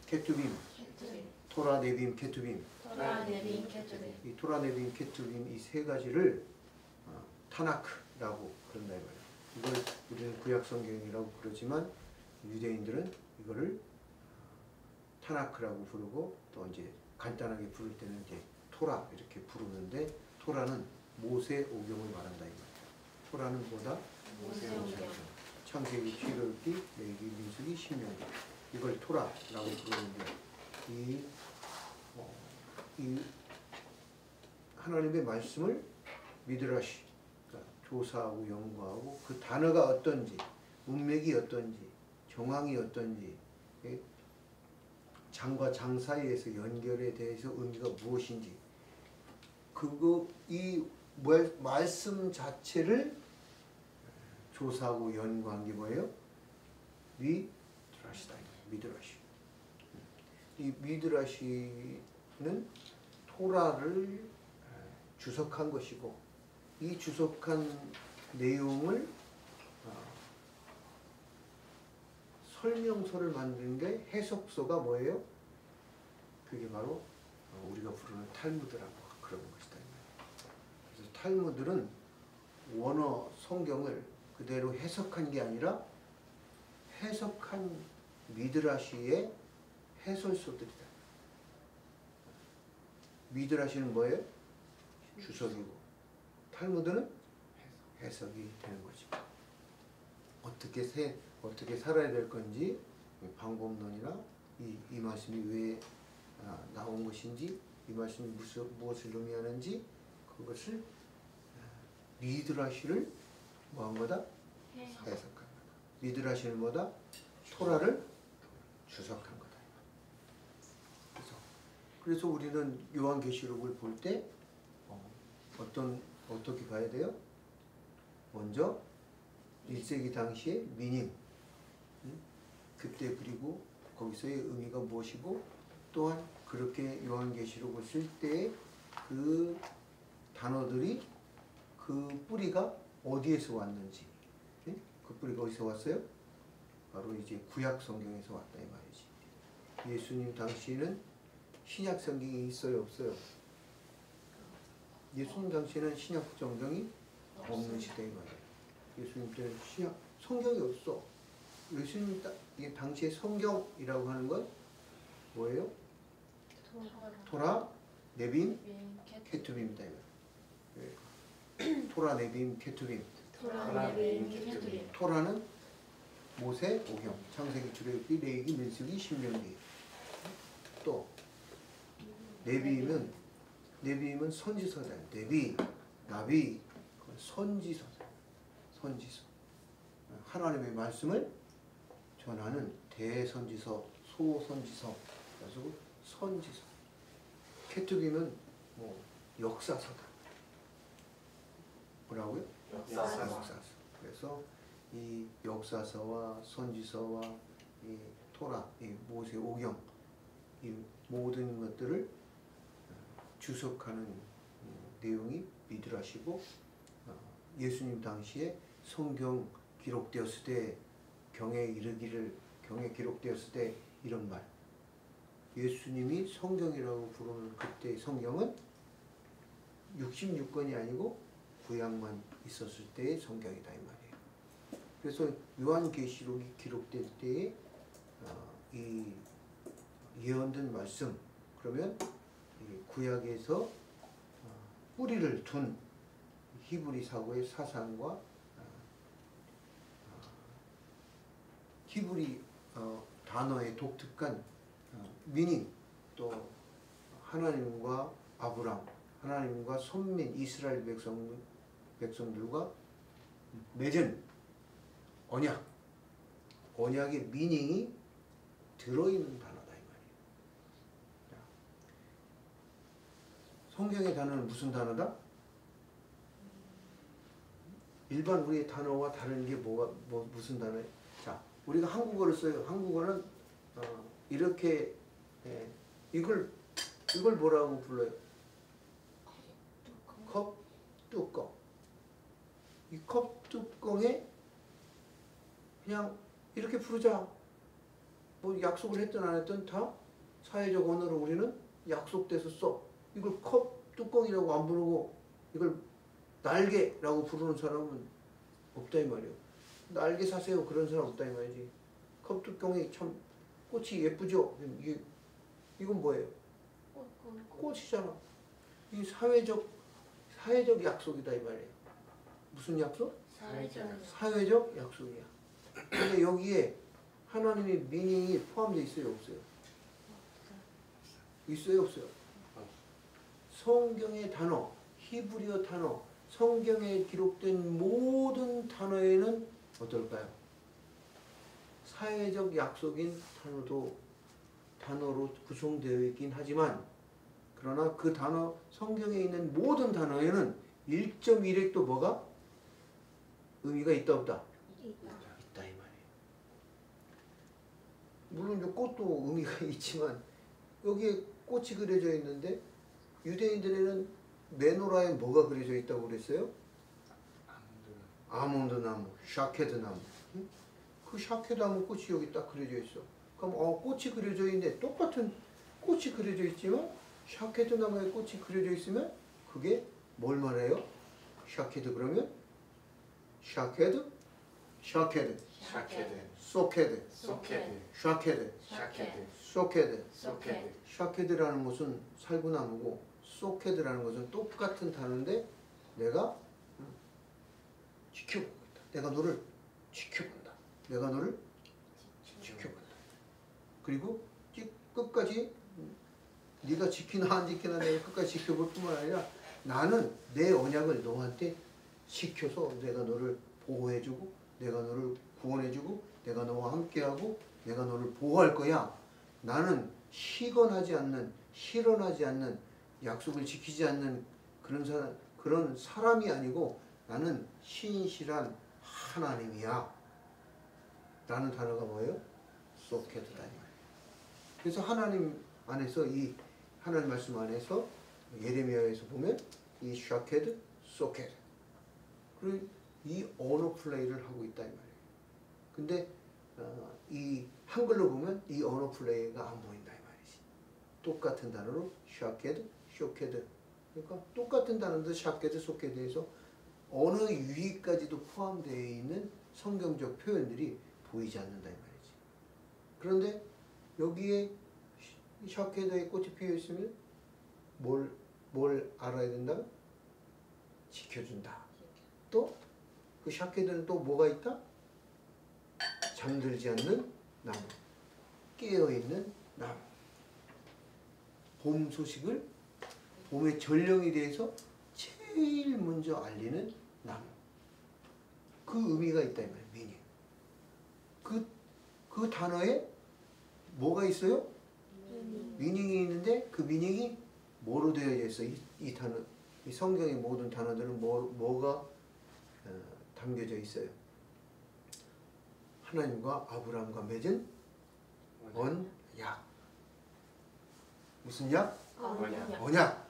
케투빔, 토라, 네빔, 케투빔. 토라, 네빔, 케투빔. 이 토라, 네빔, 케투빔 이 세 가지를 타나크라고 그런다 이거예요. 이걸 우리는 구약 성경이라고 부르지만 유대인들은 이거를 타나크라고 부르고 또 이제 간단하게 부를 때는 이제 토라 이렇게 부르는데 토라는 모세 오경을 말한다 이 말이에요. 토라는 뭐다? 모세 오경. 창세기, 출애굽기, 레위기, 민수기, 신명기 이걸 토라라고 부르는데 이 하나님의 말씀을 미드라시 그러니까 조사하고 연구하고 그 단어가 어떤지 문맥이 어떤지 정황이 어떤지 장과 장 사이에서 연결에 대해서 의미가 무엇인지 이 말씀 자체를 조사하고 연구한 게 뭐예요? 미드라시다. 미드라시. 이 미드라시는 토라를 주석한 것이고 이 주석한 내용을 설명서를 만든 게 해석서가 뭐예요? 그게 바로 우리가 부르는 탈무드라고 그러는 것이다. 그래서 탈무드는 원어 성경을 그대로 해석한 게 아니라 해석한 미드라시의 해설서들이다. 미드라시는 뭐예요? 주석이고 탈무드는 해석이 되는 거죠. 어떻게 살아야 될 건지 방법론이나 이 말씀이 왜 나온 것인지 이 말씀이 무엇을 의미하는지 그것을 미드라시를 뭐한 거다? 해석한 거다. 미드라시는 뭐다? 토라를 주석한 거다. 그래서 우리는 요한계시록을 볼 때 어떻게 봐야 돼요? 먼저 1세기 당시의 미닝 그때 그리고 거기서의 의미가 무엇이고 또한 그렇게 요한계시록을 쓸 때 그 단어들이 그 뿌리가 어디에서 왔는지 그 뿌리가 어디서 왔어요? 바로 이제 구약 성경에서 왔다 이 말이지. 예수님 당시에는 신약 성경이 있어요 없어요? 예수님 당시에는 신약 성경이 없는 시대인 거예요. 예수님 때는 신약 성경이 없어. 예수님 당시의 성경이라고 하는 건 뭐예요? 토라, 네빔, 케투빔이다. 토라, 네빔, 케투빔. 토라, 네빔, 케투빔. 토라는 모세, 오경, 창세기, 출애굽기, 레위기, 민수기, 신명기. 또 네비임은 선지서다. 네비, 나비, 선지서다. 선지서. 하나님의 말씀을 전하는 대선지서, 소선지서, 그래서 선지서. 케투빔은 뭐 역사서다. 뭐라고요? 역사서. 그래서 이 역사서와 선지서와 이 토라, 이 모세 오경, 이 모든 것들을 주석하는 내용이 미드라시고 예수님 당시에 성경 기록되었을 때 경에 기록되었을 때 이런 말 예수님이 성경이라고 부르는 그때의 성경은 66권이 아니고 구약만 있었을 때의 성경이다 이 말이에요. 그래서 요한계시록이 기록될 때에 이 예언된 말씀 그러면 이 구약에서 뿌리를 둔 히브리 사고의 사상과 히브리 단어의 독특한 미닝 또 하나님과 아브람 하나님과 선민 이스라엘 백성들과 맺은 언약의 미닝이 들어있는 단어다 이 말이에요. 성경의 단어는 무슨 단어다? 일반 우리의 단어와 다른 게 무슨 단어예요? 자, 우리가 한국어를 써요. 한국어는 이렇게 이걸 뭐라고 불러요? 컵 뚜껑. 이 컵 뚜껑에 그냥 이렇게 부르자. 뭐 그 약속을 했든 안 했든 다 사회적 언어로 우리는 약속돼서 써. 이걸 컵 뚜껑이라고 안 부르고 이걸 날개라고 부르는 사람은 없다 이 말이에요. 날개 사세요 그런 사람 없다 이 말이지. 컵 뚜껑이 참 꽃이 예쁘죠. 이건 뭐예요? 꽃이잖아. 이 사회적 약속이다 이 말이에요. 무슨 약속? 사회적 약속이야. 근데 여기에 하나님의 미닝이 포함되어 있어요 없어요? 있어요 없어요? 성경의 단어, 히브리어 단어, 성경에 기록된 모든 단어에는 어떨까요? 사회적 약속인 단어로 구성되어 있긴 하지만 그러나 그 단어, 성경에 있는 모든 단어에는 1.1획도 뭐가? 의미가 있다 없다? 있다 이 말이에요. 물론 이 꽃도 의미가 있지만 여기에 꽃이 그려져 있는데 유대인들에는 메노라에 뭐가 그려져 있다고 그랬어요? 아몬드 나무, 샤케드 나무. 응? 그 샤케드 나무 꽃이 여기 딱 그려져 있어. 그럼 꽃이 그려져 있는데 똑같은 꽃이 그려져 있지만 샤케드 나무에 꽃이 그려져 있으면 그게 뭘 말해요? 샤케드 그러면 샤케드, 소케드, 샤케드, 소케드. 샤케드라는 것은 살구나무고 소케드라는 것은 똑같은 단어인데 내가 지켜보고 있다. 내가 너를 지켜본다. 내가 너를 지켜본다. 그리고 끝까지 네가 지키나 안 지키나 내가 끝까지 지켜볼 뿐만 아니라 나는 내 언약을 너한테 지켜서 내가 너를 보호해주고 내가 너를 구원해주고 내가 너와 함께하고 내가 너를 보호할 거야. 나는 실현하지 않는 약속을 지키지 않는 그런 사람이 아니고 나는 신실한 하나님이야. 라는 단어가 뭐예요? 소케드다. 그래서 하나님 안에서 이 하나님 말씀 안에서 예레미야에서 보면 이 샤케드, 소케드 그리고 이 언어 플레이를 하고 있다 이 말이에요. 근데 이 한글로 보면 이 언어 플레이가 안 보인다 이 말이지. 똑같은 단어로 샤케드, 쇼케드. 그러니까 똑같은 단어인데 샤케드, 소케드에서 언어 유희까지도 포함되어 있는 성경적 표현들이 보이지 않는다 이 말이지. 그런데 여기에 샤케드에 꽃이 피어 있으면 뭘 알아야 된다? 지켜준다. 또 그 샤케드는 또 뭐가 있다? 잠들지 않는 나무, 깨어있는 나무. 봄 소식을 봄의 전령에 대해서 제일 먼저 알리는 나무. 그 의미가 있다 이 말이에요. 미닝. 그 단어에 뭐가 있어요? 미닝이 있는데 그 미닝이 뭐로 되어져 있어? 이 단어, 이 성경의 모든 단어들은 뭐가 담겨져 있어요? 하나님과 아브라함과 맺은 언약. 무슨 약? 언약.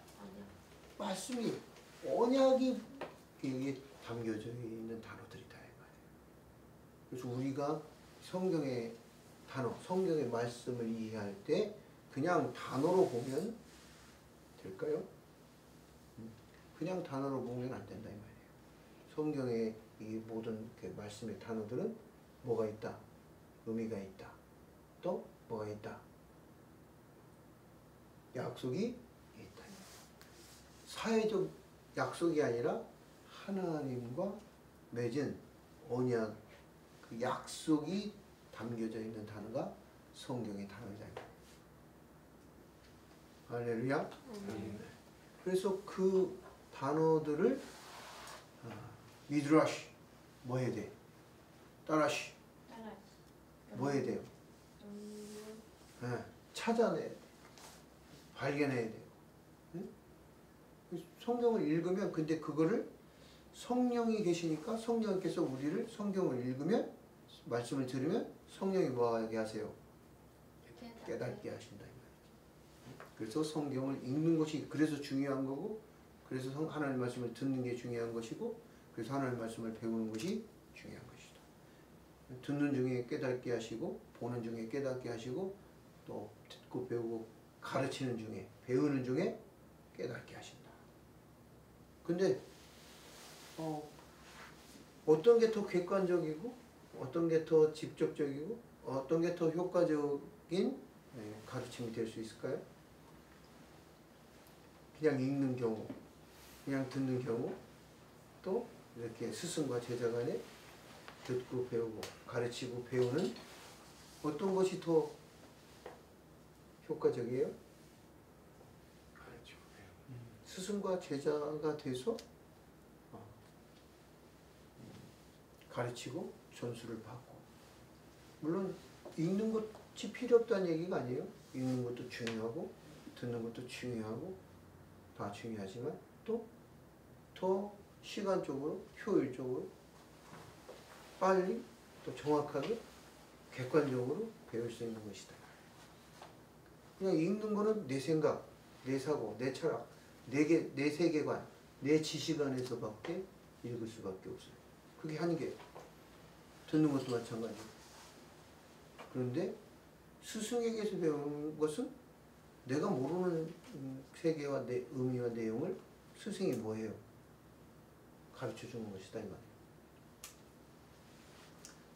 말씀이 언약이 여기에 담겨져 있는 단어들이다 이 말이에요. 그래서 우리가 성경의 단어, 성경의 말씀을 이해할 때 그냥 단어로 보면 될까요? 그냥 단어로 보면 안 된다 이 말이에요. 성경의 이 모든 그 말씀의 단어들은 뭐가 있다? 의미가 있다. 또 뭐가 있다? 약속이 있다. 사회적 약속이 아니라 하나님과 맺은 언약, 그 약속이 담겨져 있는 단어가 성경의 단어이다. 할렐루야. 그래서 그 단어들을 미드라시 뭐 해야 돼? 따라시 뭐 해야 돼요? 찾아내야 돼. 발견해야 돼요. 응? 성경을 읽으면 근데 그거를 성령이 계시니까 성령께서 우리를 성경을 읽으면 말씀을 들으면 성령이 뭐하게 하세요? 깨닫게 하신다. 그래서 성경을 읽는 것이 그래서 중요한 거고 그래서 하나님 말씀을 듣는 게 중요한 것이고 그래서 하나님 말씀을 배우는 것이 중요한 것이다. 듣는 중에 깨닫게 하시고 보는 중에 깨닫게 하시고 또 듣고 배우고 가르치는 중에 배우는 중에 깨닫게 하신다. 근데 어떤 게 더 객관적이고 어떤 게 더 직접적이고 어떤 게 더 효과적인 가르침이 될 수 있을까요? 그냥 읽는 경우, 그냥 듣는 경우, 또 이렇게 스승과 제자 간에 듣고 배우고 가르치고 배우는 어떤 것이 더 효과적이에요? 가르치고 배우고. 스승과 제자가 돼서 가르치고 전수를 받고, 물론 읽는 것이 필요 없다는 얘기가 아니에요. 읽는 것도 중요하고 듣는 것도 중요하고 다 중요하지만 또 더 시간적으로 효율적으로 빨리 또 정확하게 객관적으로 배울 수 있는 것이다. 그냥 읽는 거는 내 생각, 내 사고, 내 철학, 내 세계관, 내 지식 안에서밖에 읽을 수밖에 없어요. 그게 한계. 듣는 것도 마찬가지고. 그런데 스승에게서 배우는 것은 내가 모르는 세계와 내 의미와 내용을 스승이 뭐예요? 가르쳐 주는 것이다 이 말이에요.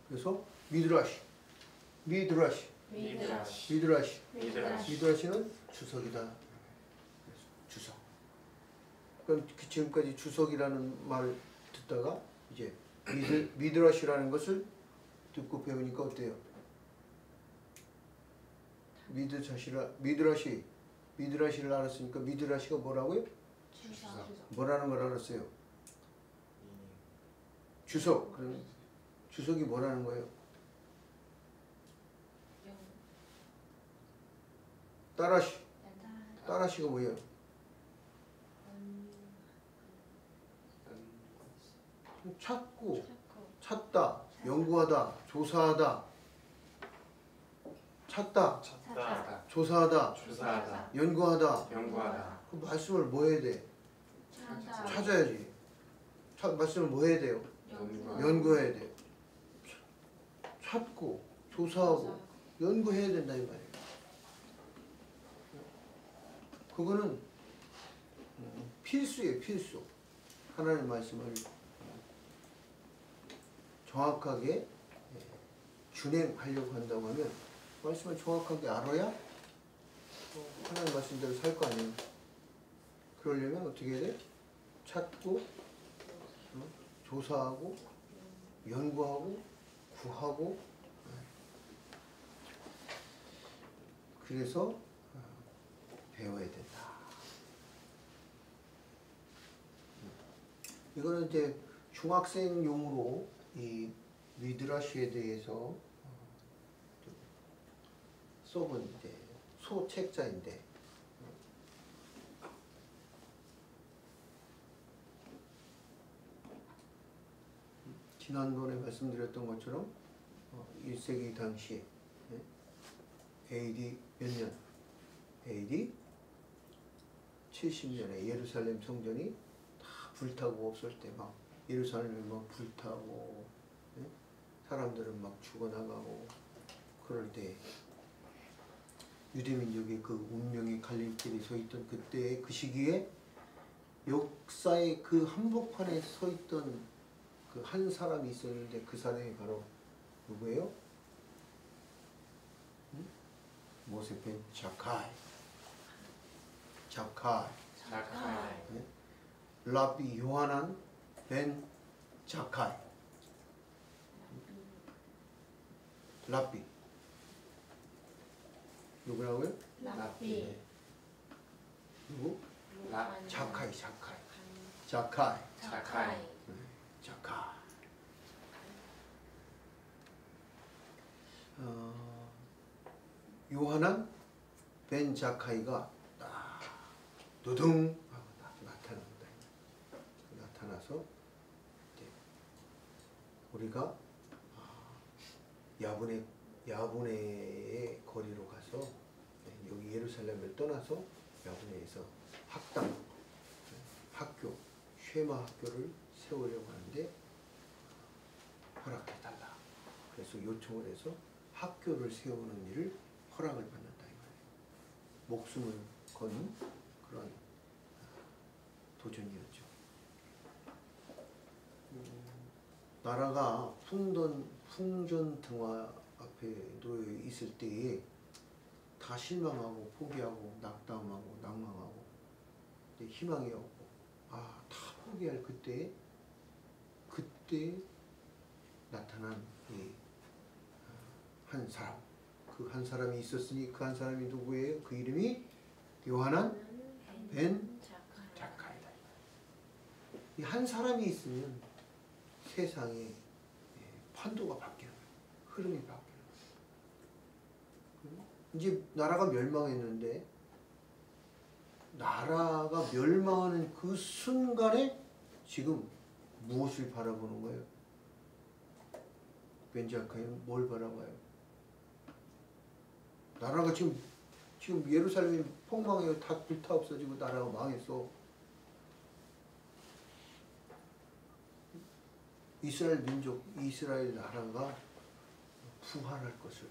그래서 미드라시, 미드라시, 미드라시. 미드라시, 미드라시. 미드라시는 주석이다. 주석. 그럼 지금까지 주석이라는 말을 듣다가 이제 미드라시라는 것을 듣고 배우니까 어때요? 미드라시를 알았으니까 미드라시가 뭐라고요? 주석. 뭐라는 걸 알았어요? 주석. 그럼 주석이 뭐라는 거예요? 따라시. 따라시가 뭐예요? 찾고, 찾다, 연구하다, 조사하다, 찾다, 찾다. 조사하다, 조사하다. 연구하다. 연구하다. 그 말씀을 뭐 해야 돼? 찾아. 찾아야지. 말씀을 뭐 해야 돼요? 연구하다. 연구해야 돼. 찾고, 조사하고, 연구해야 된다 이 말이에요. 그거는 필수예요, 필수. 하나님의 말씀을 정확하게 준행하려고 한다고 하면 말씀을 정확하게 알아야 하나님 말씀대로 살 거 아니에요. 그러려면 어떻게 해야 돼? 찾고, 조사하고, 연구하고, 구하고. 그래서 배워야 된다. 이거는 이제 중학생용으로 이 미드라시에 대해서 써본 이제 소책자인데, 지난번에 말씀드렸던 것처럼 1세기 당시에 AD 몇 년? AD 70년에 예루살렘 성전이 다 불타고 없을 때 막 예루살렘이 막 불타고 사람들은 막 죽어나가고 그럴 때 유대민족의 그 운명의 갈림길에 서 있던 그때의 그 시기에 역사의 그 한복판에 서 있던 그 한 사람이 있었는데 그 사람이 바로 누구예요? 모세 벤 자카이. 자카이. 라비 요하난 벤 자카이. 라비 누구라고요? 라비. 누구? 라. 자카이. 자카이. 자카이. 자카. 요하난 벤 자카이가 딱 두둥 하고 딱 나타납니다. 나타나서 이제 우리가 야브네의 거리로 가서 여기 예루살렘을 떠나서 야브네에서 학교, 쉐마 학교를 세우려고 하는데 허락해달라. 그래서 요청을 해서 학교를 세우는 일을 허락을 받는다 이 말이에요. 목숨을 건 그런 도전이었죠. 나라가 풍전등화 앞에 놓여 있을 때에 다 실망하고 포기하고 낙담하고 낭망하고 희망이 없고 다 포기할 그때 나타난 한 사람, 그 한 사람이 있었으니 그 한 사람이 누구예요? 그 이름이 요하난 벤 자카이다. 이 한 사람이 있으면 세상의 판도가 바뀌는 거예요. 흐름이 바뀌는 거예요. 이제 나라가 멸망했는데 나라가 멸망하는 그 순간에 지금 무엇을 바라보는 거예요? 벤 자카이는 뭘 바라봐요? 나라가 지금 예루살렘이 폭망해요. 다 불타 없어지고 나라가 망했어. 이스라엘 민족, 이스라엘 나라가 부활할 것을,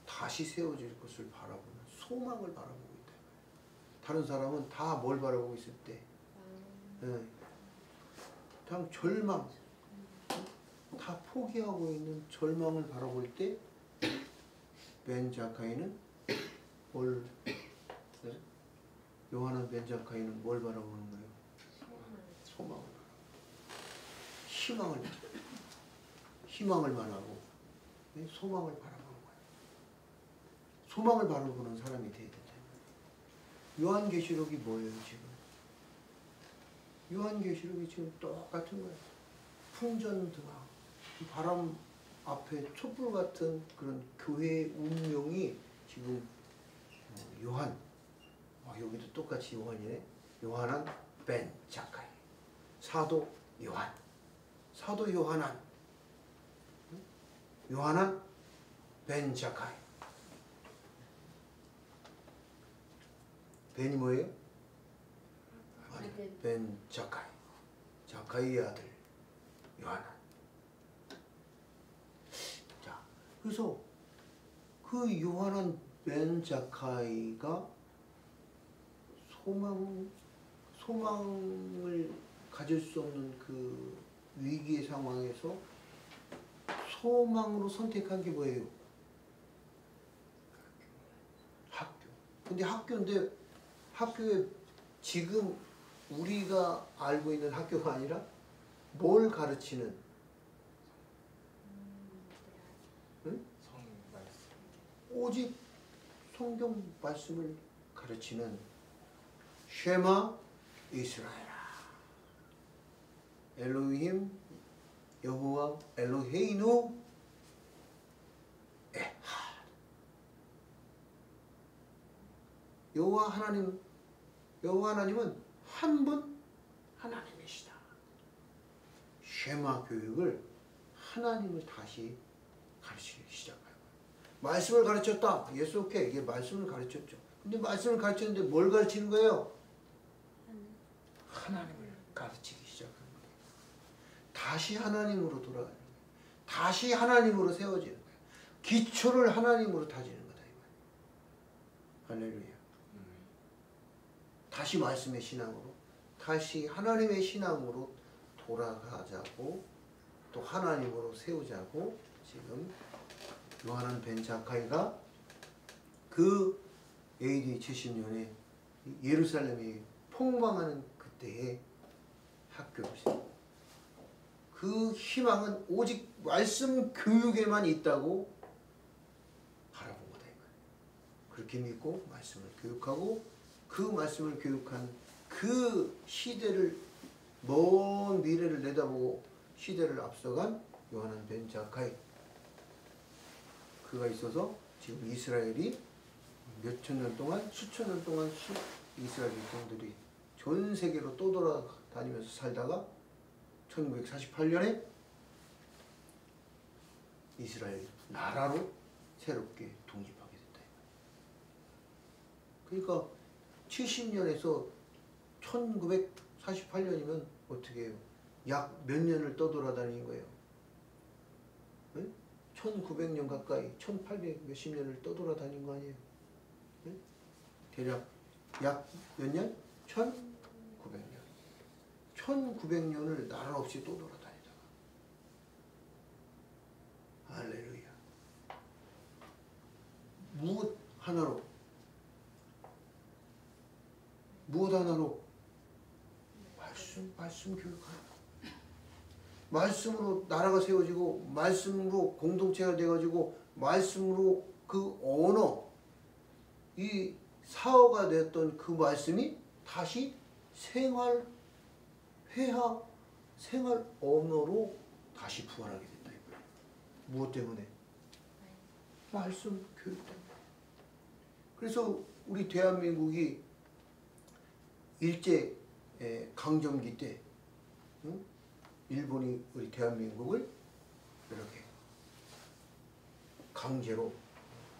다시 세워질 것을 바라보는 소망을 바라보고 있다. 다른 사람은 다 뭘 바라보고 있을 때? 그냥 절망, 다 포기하고 있는 절망을 바라볼 때 벤 자카이는 요하난 벤 자카이는 뭘 바라보는 거예요? 소망을 바라보고 희망을 말하고 소망을 바라보는 거예요. 소망을 바라보는 사람이 돼야 된다. 요한계시록이 뭐예요 지금? 요한계시록이 지금 똑같은 거예요. 풍전등화, 바람 앞에 촛불 같은 그런 교회의 운명이 지금 요한, 여기도 똑같이 요한이네. 요하난 벤 자카이, 사도 요한, 사도 요하난, 요하난 벤 자카이. 벤이 뭐예요? 벤 자카이, 자카이의 아들 요하난. 자, 그래서 그 요하난 벤 자카이가 소망을 가질 수 없는 그 위기의 상황에서 소망으로 선택한 게 뭐예요? 학교. 근데 학교에 지금 우리가 알고 있는 학교가 아니라 뭘 가르치는? 응? 오직 성경 말씀을 가르치는 쉐마 이스라엘아, 엘로힘 여호와 엘로헤이누 에하. 여호와 하나님은 한 분 하나님이시다. 쉐마 교육을 하나님을 다시 가르치기 시작해요. 말씀을 가르쳤다. 예수 오케이. 이게 말씀을 가르쳤죠. 근데 말씀을 가르쳤는데 뭘 가르치는 거예요? 하나님을 가르치기 시작하는 거예요. 다시 하나님으로 돌아가는 거예요. 다시 하나님으로 세워지는 거예요. 기초를 하나님으로 다지는 거다. 할렐루야. 다시 말씀의 신앙으로, 다시 하나님의 신앙으로 돌아가자고, 또 하나님으로 세우자고 지금 요하난 벤 자카이가 그 AD 70년에 예루살렘이 폭망하는 그때의 학교입니다. 그 희망은 오직 말씀 교육에만 있다고 바라본 거다. 그렇게 믿고 말씀을 교육하고 그 말씀을 교육한 그 시대를, 먼 미래를 내다보고 시대를 앞서간 요하난 벤 자카이, 그가 있어서 지금 이스라엘이 몇천 년 동안, 수천 년 동안 이스라엘 백성들이 전 세계로 떠돌아다니면서 살다가 1948년에 이스라엘 나라로 새롭게 독립하게 됐다. 그러니까 70년에서 1948년이면 어떻게 해요? 약 몇 년을 떠돌아다닌 거예요? 네? 1900년 가까이 1800 몇십 년을 떠돌아다닌 거 아니에요? 네? 대략 약 몇 년? 1900년. 1900년을 나라 없이 떠돌아다니다가 할렐루야. 무엇 하나로 말씀 교육하는 말씀으로 나라가 세워지고 말씀으로 공동체가 돼가지고 말씀으로 그 언어 이 사어가 됐던 그 말씀이 다시 생활 회화 생활 언어로 다시 부활하게 된다 이거예요. 무엇 때문에? 말씀 교육 때문에. 그래서 우리 대한민국이 일제 강점기 때 응? 일본이 우리 대한민국을 이렇게 강제로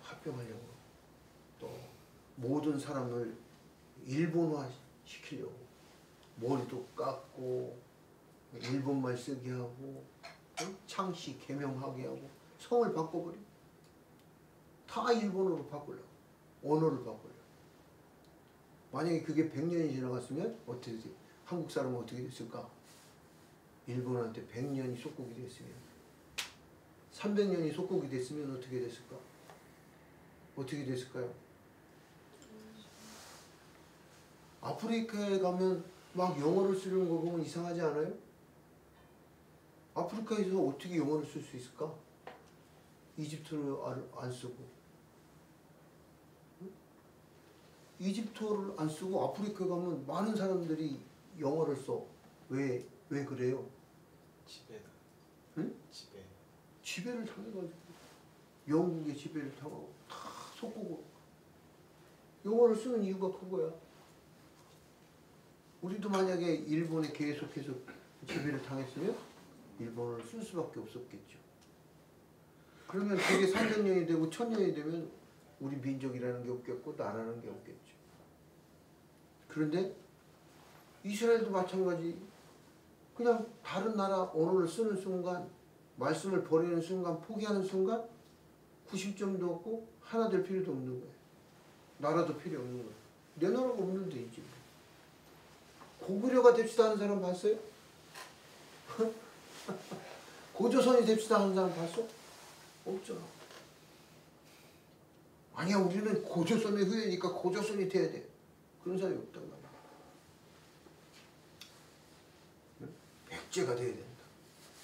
합병하려고 또 모든 사람을 일본화 시키려고 머리도 깎고 일본말 쓰게 하고 창씨 개명하게 하고 성을 바꿔버리고 다 일본어로 바꾸려고 언어를 바꾸려고. 만약에 그게 100년이 지나갔으면 어떻게 됐어요? 한국 사람은 어떻게 됐을까? 일본한테 100년이 속국이 됐으면 300년이 속국이 됐으면 어떻게 됐을까? 어떻게 됐을까요? 아프리카에 가면 막 영어를 쓰는 거 보면 이상하지 않아요? 아프리카에서 어떻게 영어를 쓸 수 있을까? 이집트를 안 쓰고 이집트어를 안 쓰고 아프리카에 가면 많은 사람들이 영어를 써. 왜 그래요? 지배다. 응? 지배. 지배를 당해가지고 영국의 지배를 당하고 다 속고 영어를 쓰는 이유가 그거야. 우리도 만약에 일본에 계속해서 지배를 당했으면 일본어를 쓸 수밖에 없었겠죠. 그러면 그게 300년이 되고 1000년이 되면 우리 민족이라는 게 없겠고 나라는 게 없겠죠. 그런데 이스라엘도 마찬가지. 그냥 다른 나라 언어를 쓰는 순간 말씀을 버리는 순간 포기하는 순간 구심점도 없고 하나 될 필요도 없는 거예요. 나라도 필요 없는 거예요. 내 나라가 없는데 이제 고구려가 됩시다 하는 사람 봤어요? 고조선이 됩시다 하는 사람 봤어? 없잖아. 아니야 우리는 고조선의 후예니까 고조선이 돼야 돼. 그런 사람이 없단 말이야. 백제가 돼야 된다.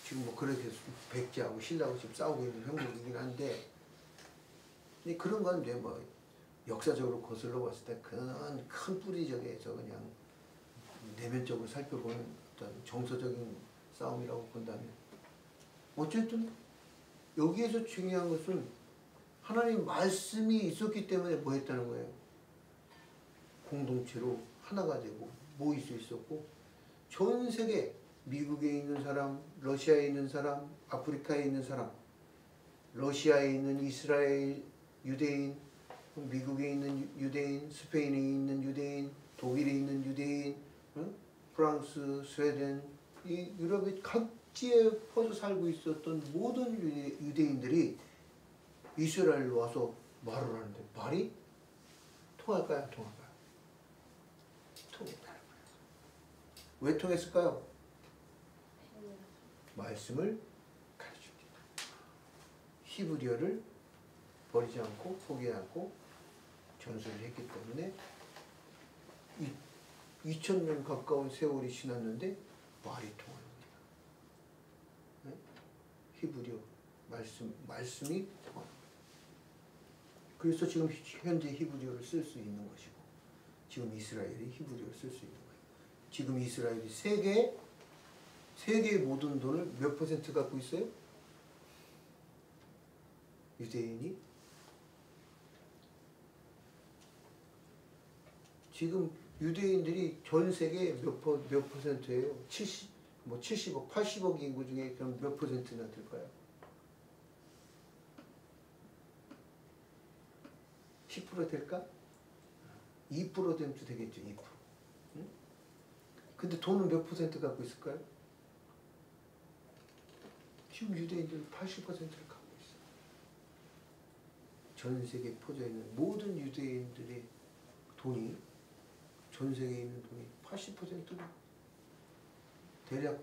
지금 뭐 그렇게 백제하고 신라하고 지금 싸우고 있는 형국이긴 한데 근데 그런 건 이제 뭐 역사적으로 거슬러 봤을 때 큰 뿌리적에서 그냥 내면적으로 살펴보는 어떤 정서적인 싸움이라고 본다면 어쨌든 여기에서 중요한 것은 하나님 말씀이 있었기 때문에 뭐 했다는 거예요? 공동체로 하나가 되고 모일 수 있었고 전 세계 미국에 있는 사람, 러시아에 있는 사람, 아프리카에 있는 사람, 러시아에 있는 이스라엘 유대인, 미국에 있는 유대인, 스페인에 있는 유대인, 독일에 있는 유대인, 프랑스, 스웨덴, 이 유럽의 각지에 퍼져 살고 있었던 모든 유대인들이 이스라엘로 와서 말을 하는데 말이 통할까요? 안 통할까요? 통했다는 거예요. 왜 통했을까요? 말씀을 가르칩니다. 히브리어를 버리지 않고 포기하지 않고 전수를 했기 때문에 2000년 가까운 세월이 지났는데 말이 통합니다. 네? 히브리어 말씀이 통합니다. 그래서 지금 현재 히브리어를 쓸 수 있는 것이고 지금 이스라엘이 히브리어를 쓸 수 있는 거예요. 지금 이스라엘이 세계의 모든 돈을 몇 퍼센트 갖고 있어요? 유대인이? 지금 유대인들이 전 세계 몇 퍼센트예요? 70억, 80억 인구 중에 그럼 몇 퍼센트나 될까요? 10% 될까? 2% 되면 되겠죠, 2%. 응? 근데 돈은 몇 퍼센트 갖고 있을까요? 지금 유대인들은 80%를 갖고 있어요. 전 세계에 퍼져 있는 모든 유대인들의 돈이, 전 세계에 있는 돈이 80%가 대략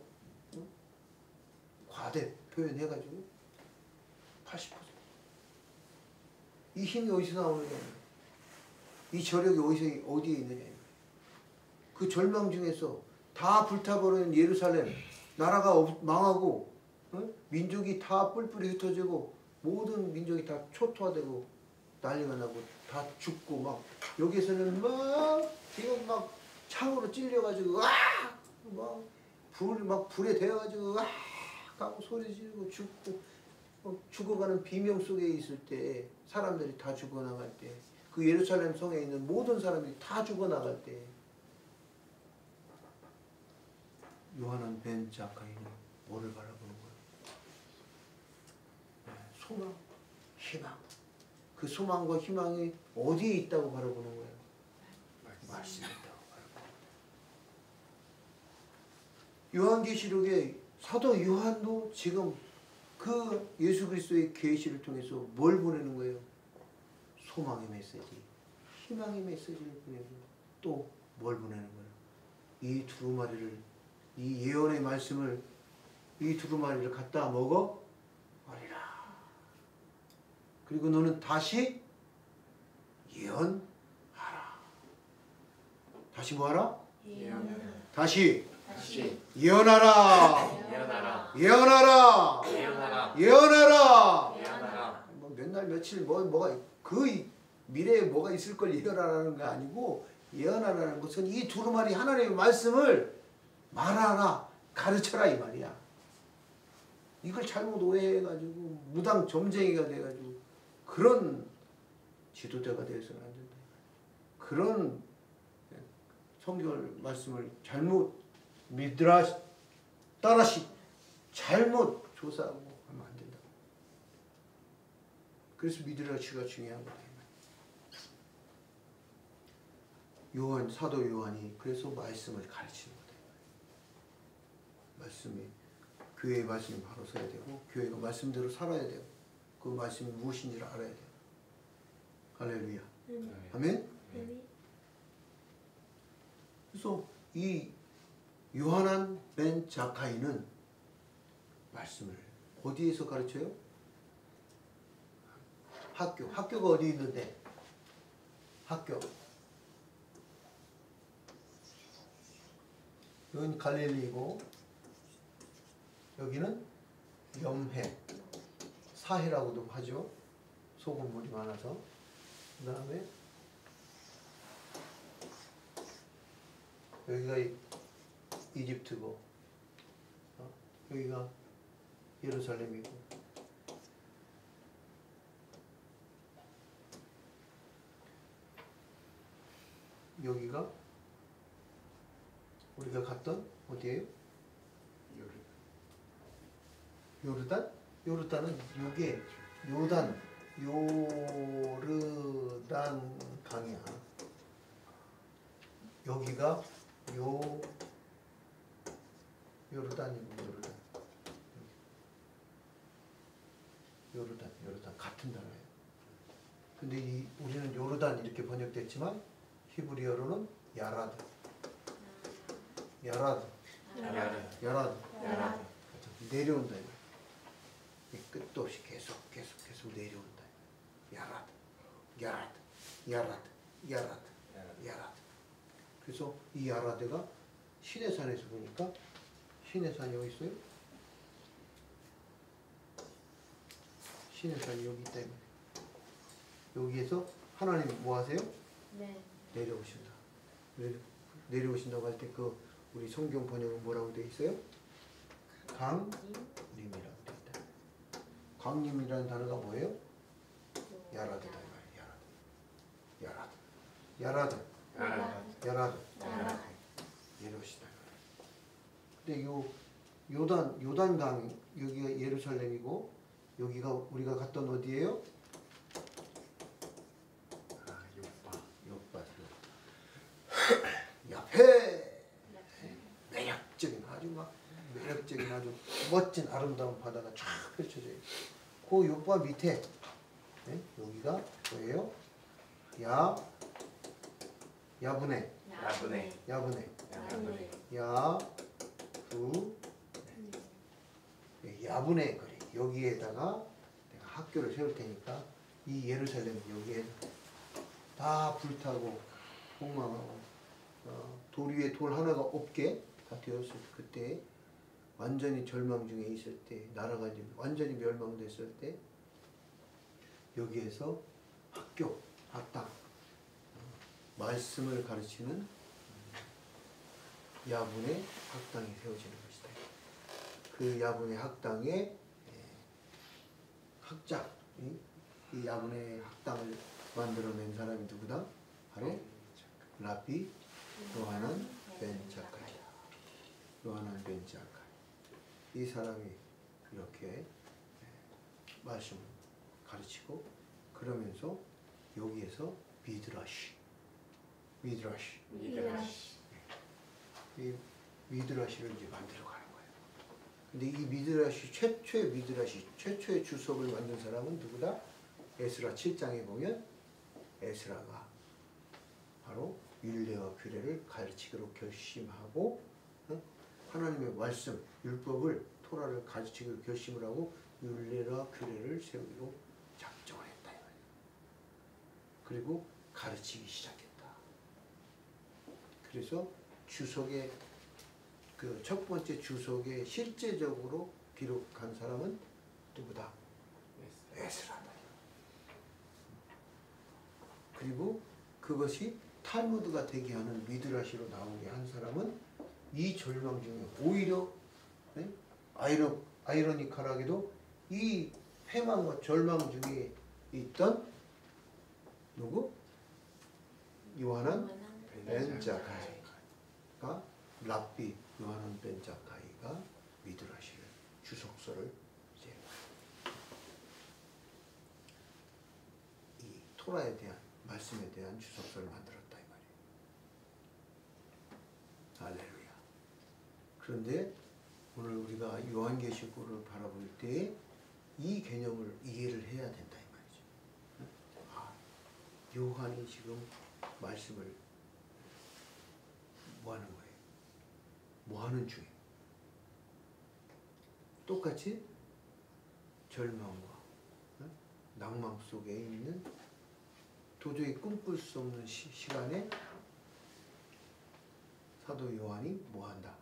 과대 표현해가지고 80%. 이 힘이 어디서 나오느냐, 이 저력이 어디에 있느냐. 그 절망 중에서 다 불타버리는 예루살렘, 나라가 망하고, 민족이 다 뿔뿔이 흩어지고, 모든 민족이 다 초토화되고 난리가 나고 다 죽고, 막 여기서는 막 지금 막 창으로 찔려가지고 막 불이 막 불에 데워가지고 하고 소리 지르고 죽고, 죽어가는 비명 속에 있을 때, 사람들이 다 죽어나갈 때, 그 예루살렘 성에 있는 모든 사람들이 다 죽어나갈 때, 요하난 벤 자카이는 뭐를 바라보는 거예요? 소망, 희망. 그 소망과 희망이 어디에 있다고 바라보는 거예요? 말씀에 있다고 바라보는 거예요. 요한계시록에 사도 요한도 지금 그 예수 그리스도의 계시를 통해서 뭘 보내는 거예요? 소망의 메시지, 희망의 메시지를 보내고, 또 뭘 보내는 거예요? 이 두루마리를, 이 예언의 말씀을, 이 두루마리를 갖다 먹어 버리라. 그리고 너는 다시 예언하라. 다시 뭐하라? 다시 예언하라. 예언하라. 뭐 몇 날 며칠 뭐가 그 미래에 뭐가 있을 걸 예언하라는 거 아니고, 예언하라는 것은 이 두루마리 하나님의 말씀을 말하라, 가르쳐라 이 말이야. 이걸 잘못 오해해가지고 무당 점쟁이가 돼가지고 그런 지도자가 되어서는 안 된다. 그런 성경 말씀을 잘못 미드라시 따라시 잘못 조사하고 하면 안 된다. 그래서 미드라시가 중요한 거다. 요한, 사도 요한이 그래서 말씀을 가르치는 거다. 말씀이, 교회의 말씀이 바로 서야 되고, 교회가 말씀대로 살아야 되고, 그 말씀이 무엇인지를 알아야 돼요. 할렐루야. 아멘. 그래서 이 요하난 벤 자카이는 말씀을 어디에서 가르쳐요? 학교가 어디 있는데? 학교. 여기는 갈릴리고, 여기는 염해, 사해라고도 하죠. 소금물이 많아서. 그 다음에 여기가 이집트고, 여기가 예루살렘이고, 여기가 우리가 갔던 어디예요? 요르단? 요르단은 요게 요르단 강이야. 여기가 요르단이고, 요르단 같은 단어예요. 근데 우리는 요르단 이렇게 번역됐지만 히브리어로는 야라드. 내려온다. 끝도 없이 계속 내려온다. 야라드. 그래서 이 야라드가 시내산에서 보니까, 시내산이 여기 있어요. 시내산이 여기 있다. 여기에서 하나님 뭐 하세요? 내려오신다. 내려오신다고 할 때 우리 성경 번역은 뭐라고 되어 있어요? 강림이라고 되어 있다. 강림이라는 단어가 뭐예요? 야라드다. 야라드. 내려오시다. 근데 요단 강, 여기가 예루살렘이고, 여기가 우리가 갔던 어디예요? 야페. 매력적인 아주 멋진 아름다운 바다가 쫙 펼쳐져요. 그 요파 밑에 네? 여기가 뭐예요? 야분의 야분의 야분의 야분의 야부 야분의 거리. 여기에다가 내가 학교를 세울 테니까 이 예루살렘 여기에 다 불타고 폭망하고 돌 위에 돌 하나가 없게 다 되었을 그때 완전히 절망 중에 있을 때 나라가 이제 완전히 멸망됐을 때 여기에서 학교, 학당 말씀을 가르치는 야분의 학당이 세워지는 것이다. 그 야분의 학당의 학자, 이 야분의 학당을 만들어낸 사람이 누구다? 바로 라비 요하난 벤 자카이. 요하난 벤 자카이. 이 사람이 이렇게 말씀을 가르치고 그러면서 여기에서 미드라시 이 미드라시를 이제 만들어 가는 거예요. 근데 이 미드라시 최초의 주석을 만든 사람은 누구다? 에스라 7장에 보면 에스라가 바로 율례와 규례를 가르치기로 결심하고 하나님의 말씀, 율법을 토라를 가르치기로 결심을 하고 율례와 규례를 세우기로 작정을 했다 이 말이에요. 그리고 가르치기 시작했다. 그래서 주석의 그 첫 번째 주석에 실제적으로 기록한 사람은 누구다? 에스라다. 그리고 그것이 탈무드가 되게 하는 미드라시로 나오게 한 사람은 이 절망 중에 오히려 아이러니컬하게도 이 패망과 절망 중에 있던 누구? 요하난 벤 자카이가 랍비 요하난 벤 자카이가 미드라시를 주석서를 이제 이 토라에 대한 말씀에 대한 주석서를 만들었다 이 말이에요. 할렐루야. 그런데 오늘 우리가 요한계시록을 바라볼 때 이 개념을 이해를 해야 된다 이 말이죠. 요한이 지금 말씀을 뭐 하는 거예요? 뭐 하는 중이에요? 똑같이 절망과 낭망 속에 있는 도저히 꿈꿀 수 없는 시간에 사도 요한이 뭐 한다?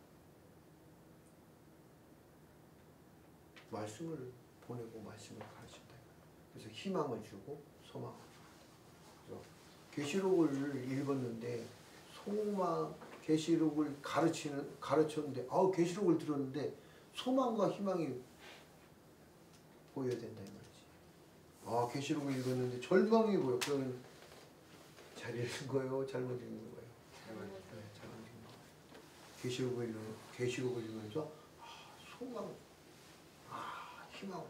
말씀을 보내고 말씀을 가르친다. 그래서 희망을 주고 소망을 주고. 계시록을 읽었는데 소망 계시록을 가르쳤는데 계시록을 들었는데 소망과 희망이 보여야 된다 이 말이지. 계시록을 읽었는데 절망이 보여. 그러면 잘 읽은 거예요? 잘못 읽은 거예요? 잘못 읽은 거예요. 계시록을 읽으면서 소망, 희망.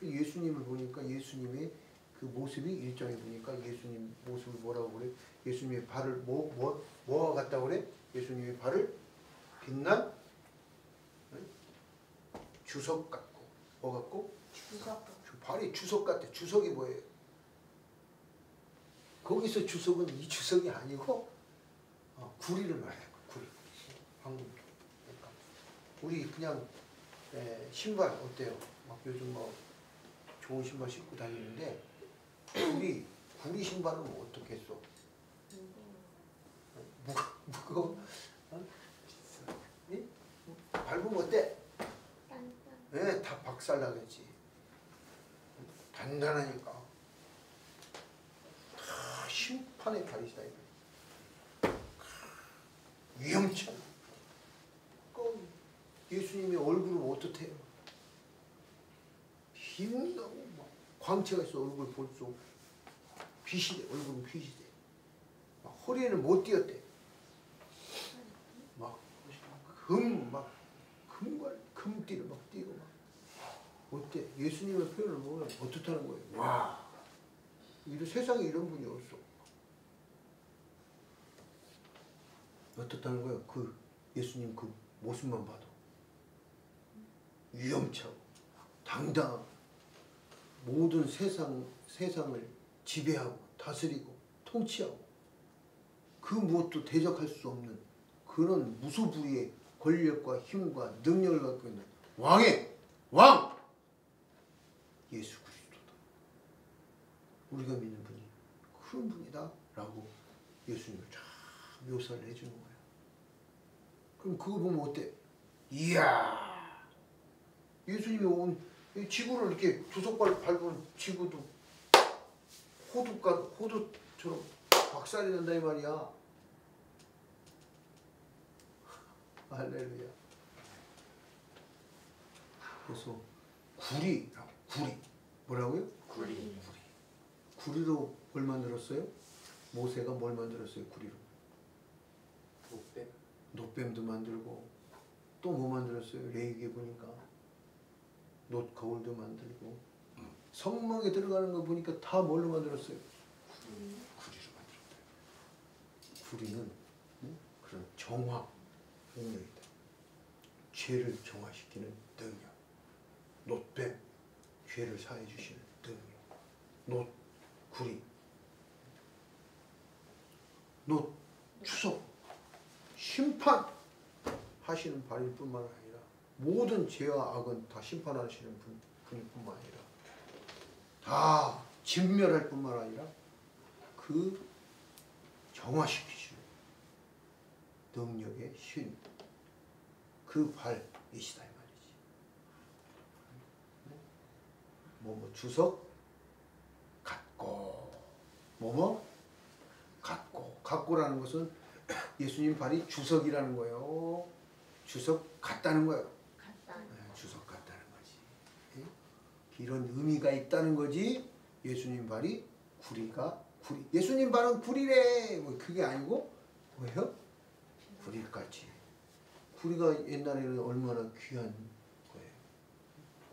예수님을 보니까 예수님의 그 모습이 1장에 보니까 예수님 모습을 뭐라고 그래? 예수님의 발을 뭐와 같다고 그래? 예수님의 발을 빛난 주석 같고 뭐 같고? 발이 주석 같아. 주석이 뭐예요? 거기서 주석은 이 주석이 아니고 구리를 말해요. 구리. 방금 그러니까 우리 그냥 신발 어때요? 막 요즘 뭐 좋은 신발 신고 다니는데 구리 신발은 뭐 어떻게 써? 무거워? 밟으면 어때? 네, 다 박살나겠지. 단단하니까. 다 심판의 발이다. 위험찮아. 예수님의 얼굴은 어떻대요? 빛나고 막 광채가 있어. 얼굴 볼수록 빛이 돼. 얼굴은 빛이 돼. 막 허리에는 못 띄었대. 금띠를 막 띄고 막. 어때? 예수님의 표현을 보면 어떻다는 거예요? 와, 세상에 이런 분이 없어. 어떻다는 거예요? 그 예수님 그 모습만 봐도 위험차고 당당하고 모든 세상을 지배하고 다스리고 통치하고 그 무엇도 대적할 수 없는 그런 무소부리의 권력과 힘과 능력을 갖고 있는 왕의 왕 예수 그리스도다. 우리가 믿는 분이 그런 분이다 라고 예수님을 쫙 묘사를 해주는 거예요. 그럼 그거 보면 어때? 이야, 예수님이 온 지구를 이렇게 두 손가락 밟은 지구도 호두처럼 박살이 난다 이 말이야. 할렐루야. 그래서 구리라고, 구리. 뭐라고요? 구리. 구리로 뭘 만들었어요? 모세가 뭘 만들었어요? 구리로. 놋뱀도 만들고 또 뭐 만들었어요? 레위기에 보니까 놋 거울도 만들고 성막에 들어가는 거 보니까 다 뭘로 만들었어요? 구리로 만들었대요. 구리는 그런 정화 능력이다. 죄를 정화시키는 능력. 놋뱀, 죄를 사해 주시는 능력. 놋, 구리. 놋, 추석, 심판 하시는 발일 뿐만 아니라 모든 죄와 악은 다 심판하시는 분일 뿐만 아니라 다 진멸할 뿐만 아니라 그 정화시키시는 능력의 신, 그 발이시다 이 말이지. 뭐뭐 주석 갖고 뭐뭐 갖고라는 것은 예수님 발이 주석이라는 거예요. 주석 같다는 거예요. 주석 같다는 거지. 이런 의미가 있다는 거지. 예수님 발이 구리가 구리. 예수님 발은 구리래. 뭐 그게 아니고 뭐예요? 구리같이. 구리가 옛날에는 얼마나 귀한 거예요.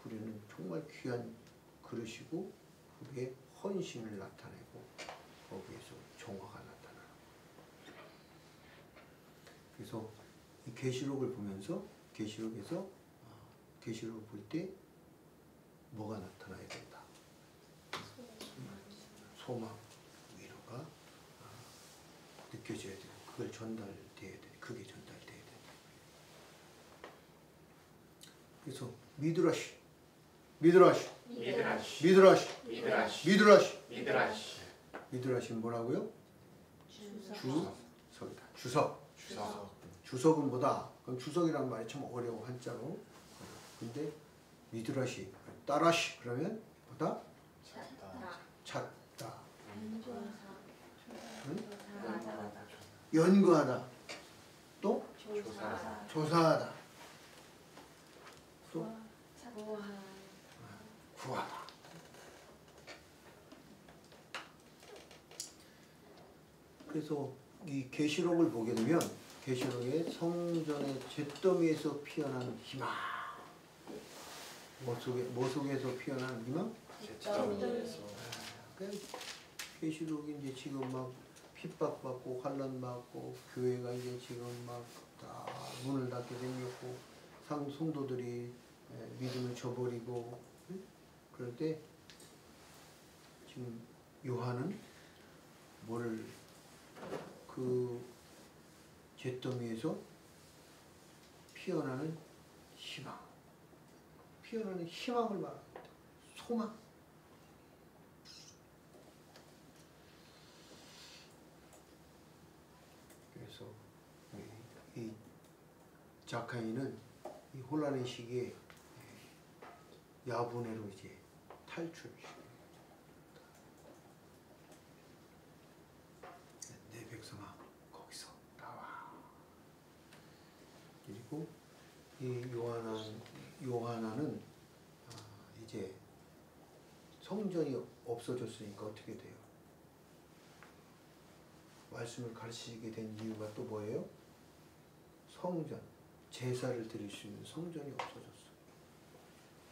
구리는 정말 귀한 그릇이고 그게 헌신을 나타내고 거기에서 정화가 나타나는 거예요. 그래서 이 계시록을 보면서 계시록에서 계시록을 볼 때 뭐가 나타나야 된다. 소망, 위로가 느껴져야 되고 그걸 전달돼야 돼. 그게 전달돼야 된다. 그래서 미드라시 미드라시는 뭐라고요? 주석이다. 주석은 뭐다? 그럼 주석이라는 말이 참 어려워 한자로. 근데 미드라시, 따라시 그러면 뭐다? 찾다. 연구하다. 또 조사하다. 또 구하다. 그래서 이 계시록을 보게 되면 계시록의 성전의 잿더미에서 피어난 희망. 뭐 속에서 피어난 희망? 잿더미에서. 계시록이 이제 지금 막 핍박받고 환난받고 교회가 이제 지금 막 다 문을 닫게 생겼고 성도들이 믿음을 저버리고 그럴 때 지금 요한은 뭐를 그 잿더미에서 피어나는 희망을 말합니다. 소망. 그래서 이 자카이는 이 혼란의 시기에 야분해로 이제 탈출시킵니다. 내 백성아 거기서 나와. 그리고 이 요하나는 이제 성전이 없어졌으니까 어떻게 돼요? 말씀을 가르치게 된 이유가 또 뭐예요? 성전, 제사를 드릴 수 있는 성전이 없어졌어.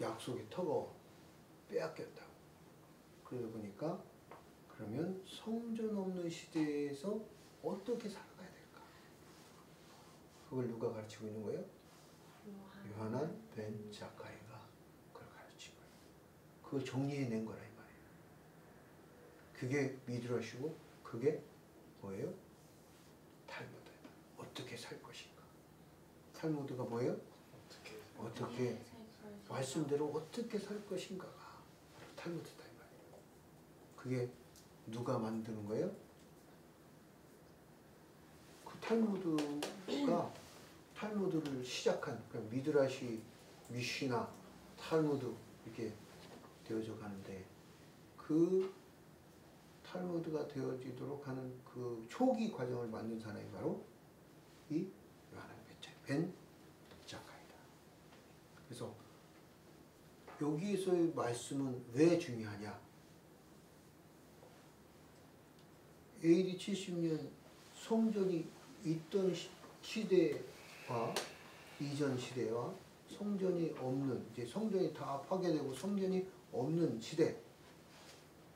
약속의 터가 빼앗겼다고. 그러다 보니까 그러면 성전 없는 시대에서 어떻게 살아가야 될까? 그걸 누가 가르치고 있는 거예요? 요하난 벤 자카이가 그걸 가르친 거예요. 그걸 정리해낸 거라 이 말이에요. 그게 미드라시고 그게 뭐예요? 탈무드. 어떻게 살 것인가. 탈무드가 뭐예요? 어떻게 말씀대로 어떻게 살 것인가가 탈무드다 이 말이에요. 그게 누가 만드는 거예요? 그 탈무드를 시작한 그러니까 미드라시, 미시나, 탈무드 이렇게 되어져 가는데 그 탈무드가 되어지도록 하는 그 초기 과정을 만든 사람이 바로 이 요하나 벤 자카이다. 그래서 여기에서의 말씀은 왜 중요하냐? AD 70년 성전이 있던 시대와 이전 시대와 성전이 없는 이제 성전이 다 파괴되고 성전이 없는 시대.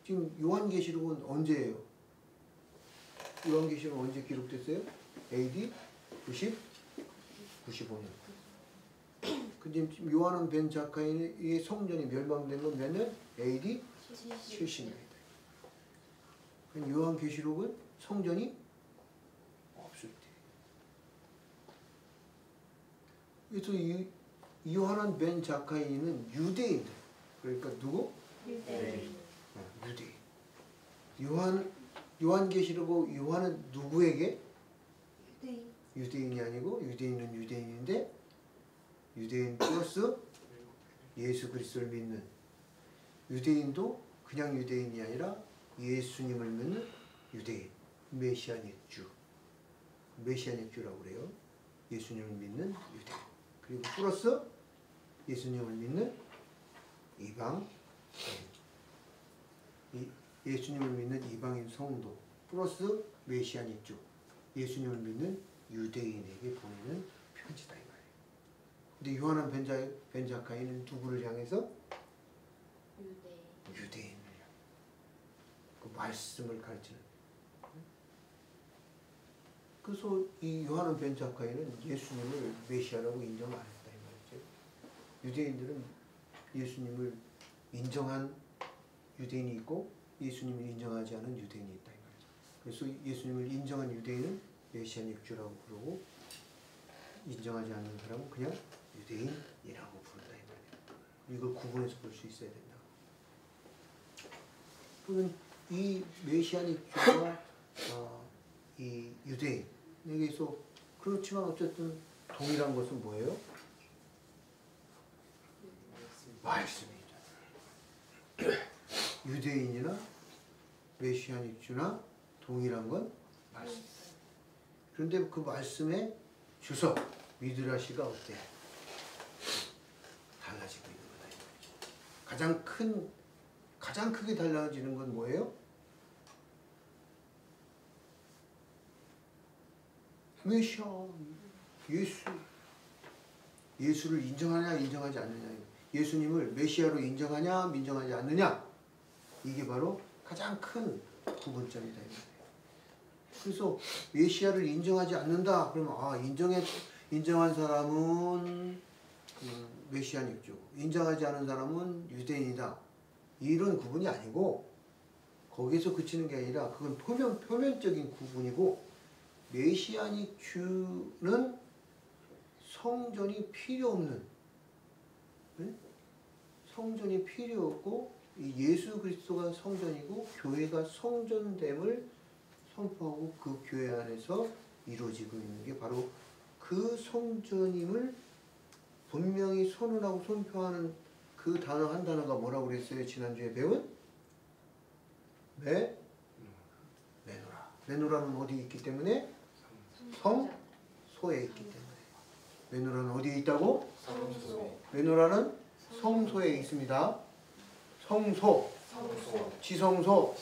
지금 요한계시록은 언제예요? 요한계시록은 언제 기록됐어요? AD 95년. 근데 지금 요한은 벤 자카이의 성전이 멸망된 건 몇 년? AD 70년이다. 요한계시록은 성전이 없을 때. 그래서 이 요한은 벤 자카이는 유대인들. 그러니까 누구? 유대인. 유대인. 요한계시록은 요한은 누구에게? 유대인. 유대인이 아니고 유대인은 유대인인데 유대인 플러스 예수 그리스도를 믿는 유대인도 그냥 유대인이 아니라 예수님을 믿는 유대인, 메시아닉 주, 메시아닉 주라고 그래요. 예수님을 믿는 유대인. 그리고 플러스 예수님을 믿는 이방인, 예수님을 믿는 이방인 성도, 플러스 메시아닉 주, 예수님을 믿는 유대인에게 보내는 편지다 이 말이에요. 근데 요한은 벤 자카이는 누구를 향해서? 유대인을 향해. 그 말씀을 가르치는. 그래서 이 요한은 벤 자카이는 예수님을 메시아라고 인정 안 했다 이 말이죠. 유대인들은 예수님을 인정한 유대인이 있고 예수님을 인정하지 않은 유대인이 있다 이 말이죠. 그래서 예수님을 인정한 유대인은 메시아닉 주라고 부르고 인정하지 않는 사람은 그냥 유대인이라고 부른다 이 말이에요. 이걸 구분해서 볼 수 있어야 된다. 그러면 이 메시아닉 주와 이 유대인에게서 그렇지만 어쨌든 동일한 것은 뭐예요? 말씀이죠. 유대인이나 메시아닉 주나 동일한 건 말씀. 그런데 그 말씀의 주석 미드라시가 어때? 달라지고 있는 거다. 가장 크게 달라지는 건 뭐예요? 메시아, 예수를 인정하냐 인정하지 않느냐, 예수님을 메시아로 인정하냐 인정하지 않느냐, 이게 바로 가장 큰 구분점이다. 그래서 메시아를 인정하지 않는다 그러면 인정한 사람은 메시아닉 주, 인정하지 않은 사람은 유대인이다, 이런 구분이 아니고 거기서 그치는 게 아니라 그건 표면적인 구분이고, 메시아닉 주는 성전이 필요 없는, 성전이 필요 없고 예수 그리스도가 성전이고 교회가 성전됨을 선포하고 그 교회 안에서 이루어지고 있는 게 바로 그 성전임을 분명히 선언하고 선포하는 그 단어 한 단어가 뭐라고 그랬어요? 지난주에 배운 메노라. 메노라는 어디 있기 때문에? 성소에 있기 때문에. 메노라는 어디에 있다고? 성소. 메노라는 성소에 있습니다. 성소. 지성소.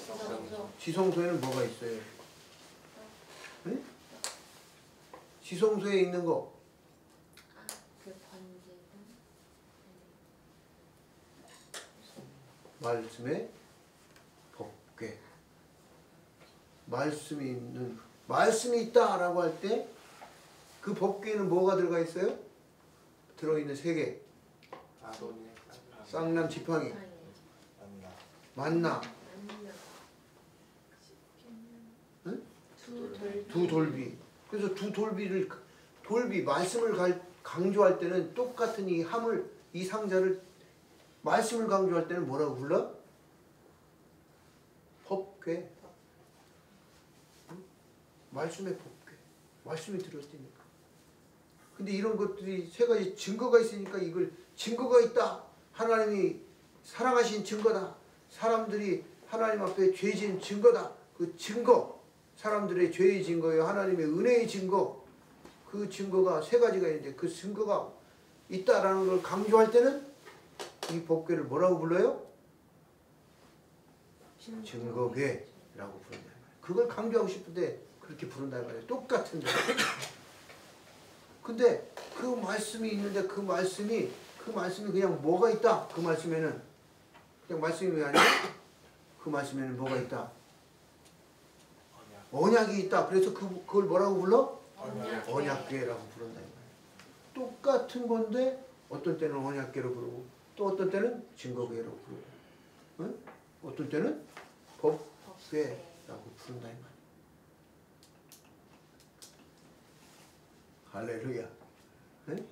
지성소에는 뭐가 있어요? 네? 지성소에 있는 거. 그 번제는 말씀의 법궤. 말씀이 있다라고 할 때 그 법궤에는 뭐가 들어가 있어요? 들어있는 세 개. 쌍난 지팡이. 만나, 응? 두 돌비. 그래서 두 돌비를 돌비 말씀을 강조할 때는 똑같은 이 함을 이 상자를 말씀을 강조할 때는 뭐라고 불러? 법궤. 응? 말씀의 법궤. 말씀이 들었으니까. 근데 이런 것들이 세 가지 증거가 있으니까 이걸 증거가 있다. 하나님이 사랑하신 증거다. 사람들이 하나님 앞에 죄진 증거다. 그 증거, 사람들의 죄의 증거요, 하나님의 은혜의 증거, 그 증거가 세 가지가 있는데 그 증거가 있다라는 걸 강조할 때는 이 법궤를 뭐라고 불러요? 증거궤라고 부른다. 그걸 강조하고 싶은데 그렇게 부른다 말이에요. 똑같은데. 근데 그 말씀이 있는데 그 말씀이 그냥 뭐가 있다? 그 말씀에는 그냥 말씀이 왜 아니야? 그 말씀에는 뭐가 있다? 언약이 있다. 그래서 그걸 뭐라고 불러? 언약궤라고 부른다. 똑같은 건데 어떤 때는 언약궤로 부르고 또 어떤 때는 증거궤로 부르고, 응? 어떤 때는 법궤라고 부른다. 할렐루야. 응?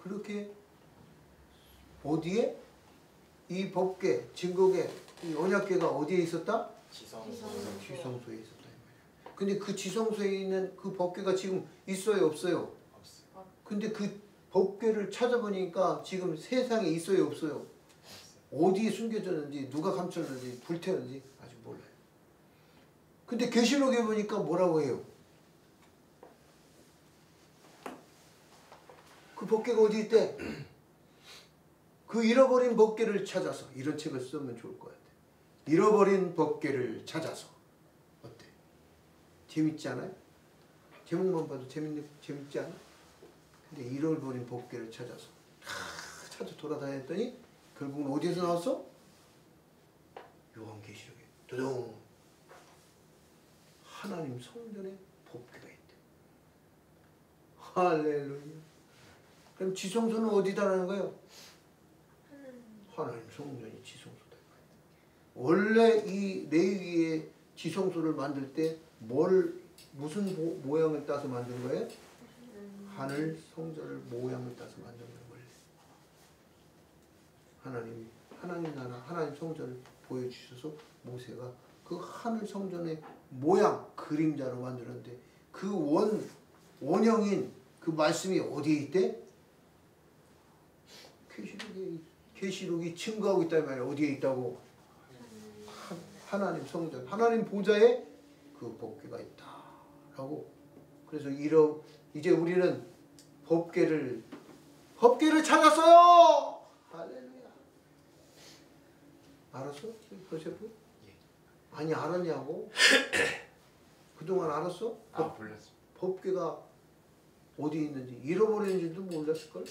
그렇게 어디에? 이 법궤, 증거궤, 이 언약궤가 어디에 있었다? 지성소에 있었다. 근데 그 지성소에 있는 그 법궤가 지금 있어요, 없어요? 없어요. 근데 그 법궤를 찾아보니까 지금 세상에 있어요, 없어요? 어디에 숨겨졌는지, 누가 감췄는지, 불태웠는지 아직 몰라요. 근데 계시록에 보니까 뭐라고 해요? 그 법궤가 어디 있대? 그 잃어버린 법궤를 찾아서, 이런 책을 쓰면 좋을 것 같아. 잃어버린 법궤를 찾아서. 어때? 재밌지 않아요? 제목만 봐도 재밌지 않아? 근데 잃어버린 법궤를 찾아서 찾아 돌아다녔더니 결국은 어디에서 나왔어? 요한계시록에 도동 하나님 성전에 법궤가 있대. 할렐루야. 그럼 지성소는 어디다라는 거예요? 하나님 성전이 지성소다. 원래 이 레위기의 지성소를 만들 때 무슨 모양을 따서 만든 거예요? 하늘 성전을 모양을 따서 만든 거예요. 원래 하나님 나라, 하나님 성전을 보여주셔서 모세가 그 하늘 성전의 모양, 그림자로 만들었는데 그 원형인 그 말씀이 어디에 있대? 계시록이 증거하고 있단 말이야. 어디에 있다고? 하나님 성전, 하나님 보좌에 그 법궤가 있다라고. 그래서 이제 우리는 법궤를 찾았어요. 할렐루야. 알았어? 요셉은? 아니, 알았냐고? 그동안 알았어? 몰랐어. 법궤가 어디 있는지, 잃어버렸는지도 몰랐을걸?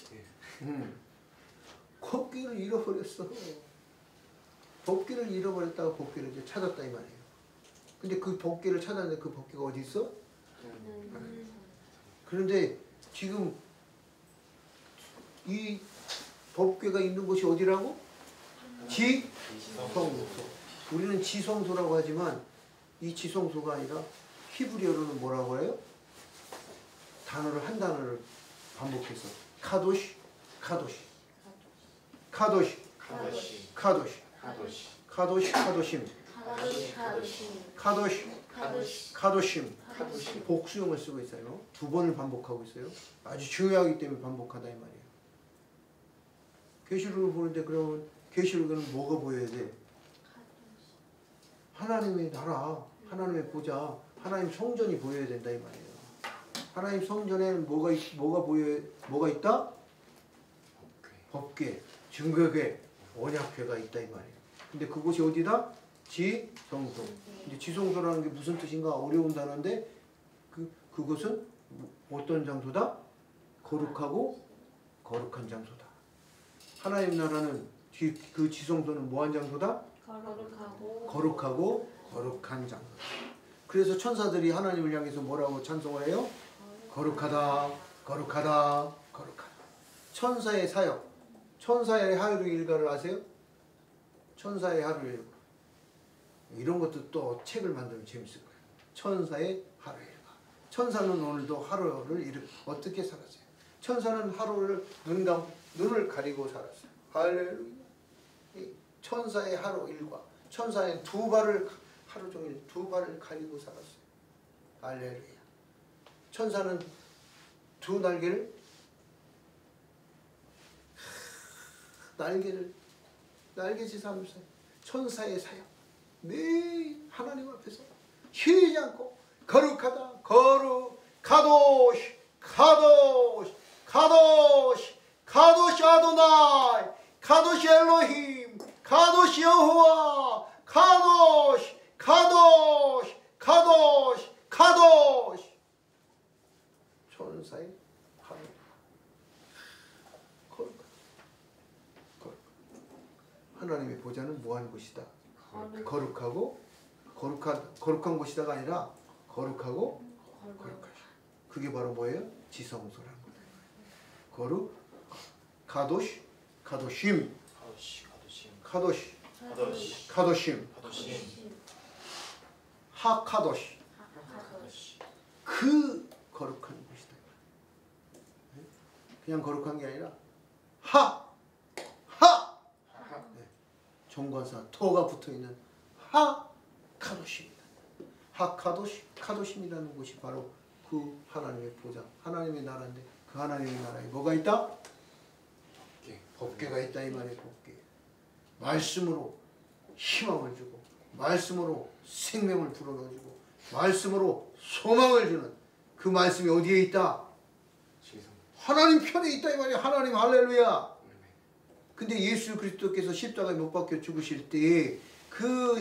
법궤를 잃어버렸어. 법궤를 잃어버렸다가 법궤를 이제 찾았다 이 말이에요. 근데 그 법궤를 찾았는데 그 법궤가 어디 있어? 그런데 지금 이 법궤가 있는 곳이 어디라고? 지성소. 우리는 지성소라고 하지만 이 지성소가 아니라 히브리어로는 뭐라고 해요? 한 단어를 반복해서 카도시, 카도시, 카도시, 카도시, 카도시, 카도시, 카도심, 카도시, 카도심, 복수형을 쓰고 있어요. 두 번을 반복하고 있어요. 아주 중요하기 때문에 반복하다 이 말이에요. 계시록을 보는데 그러면 계시록에는 뭐가 보여야 돼? 하나님의 나라, 하나님의 보좌, 하나님 성전이 보여야 된다 이 말이에요. 하나님 성전에는 뭐가 있다? 법궤, 증거궤, 언약궤가 있다 이 말이에요. 근데 그곳이 어디다? 지성소. 이제 지성소라는 게 무슨 뜻인가 어려운 단어인데 그곳은 어떤 장소다? 거룩하고 거룩한 장소다. 하나님 나라는 그 지성소는 뭐한 장소다? 거룩하고 거룩한 장소다. 그래서 천사들이 하나님을 향해서 뭐라고 찬송을 해요? 거룩하다, 거룩하다, 거룩하다. 천사의 사역, 천사의 하루 일과를 아세요? 천사의 하루 일과. 이런 것도 또 책을 만들면 재밌을 거예요. 천사의 하루 일과. 천사는 오늘도 하루를 어떻게 살았어요? 천사는 하루를 눈을 가리고 살았어요. 할렐루야. 이 천사의 하루 일과. 천사의 하루 종일 두 발을 가리고 살았어요. 할렐루야. 천사는 두 날개짓 하면서 천사의 사역 매일 하나님 앞에서 쉬지 않고 거룩하다 카도시 아도나이 카도시 엘로힘 카도시 여호와 카도시 천사의 하루 하나님의 보좌는 뭐하는 곳이다? 거룩한 곳이다가 아니라 거룩하고 거룩하시. 그게 바로 뭐예요? 지성소라는 거다. 카도심 하카도시 그 거룩한 곳이다. 그냥 거룩한 게 아니라 정관사 토가 붙어있는 하카도심이다. 카도심이라는 곳이 바로 그 하나님의 보좌, 하나님의 나라인데 그 하나님의 나라에 뭐가 있다? 법궤가 있다 이 말이에요. 법궤. 말씀으로 희망을 주고 말씀으로 생명을 불어넣어주고 말씀으로 소망을 주는 그 말씀이 어디에 있다? 하나님 편에 있다 이 말이에요. 하나님 할렐루야. 근데 예수 그리스도께서 십자가에 못 박혀 죽으실 때 그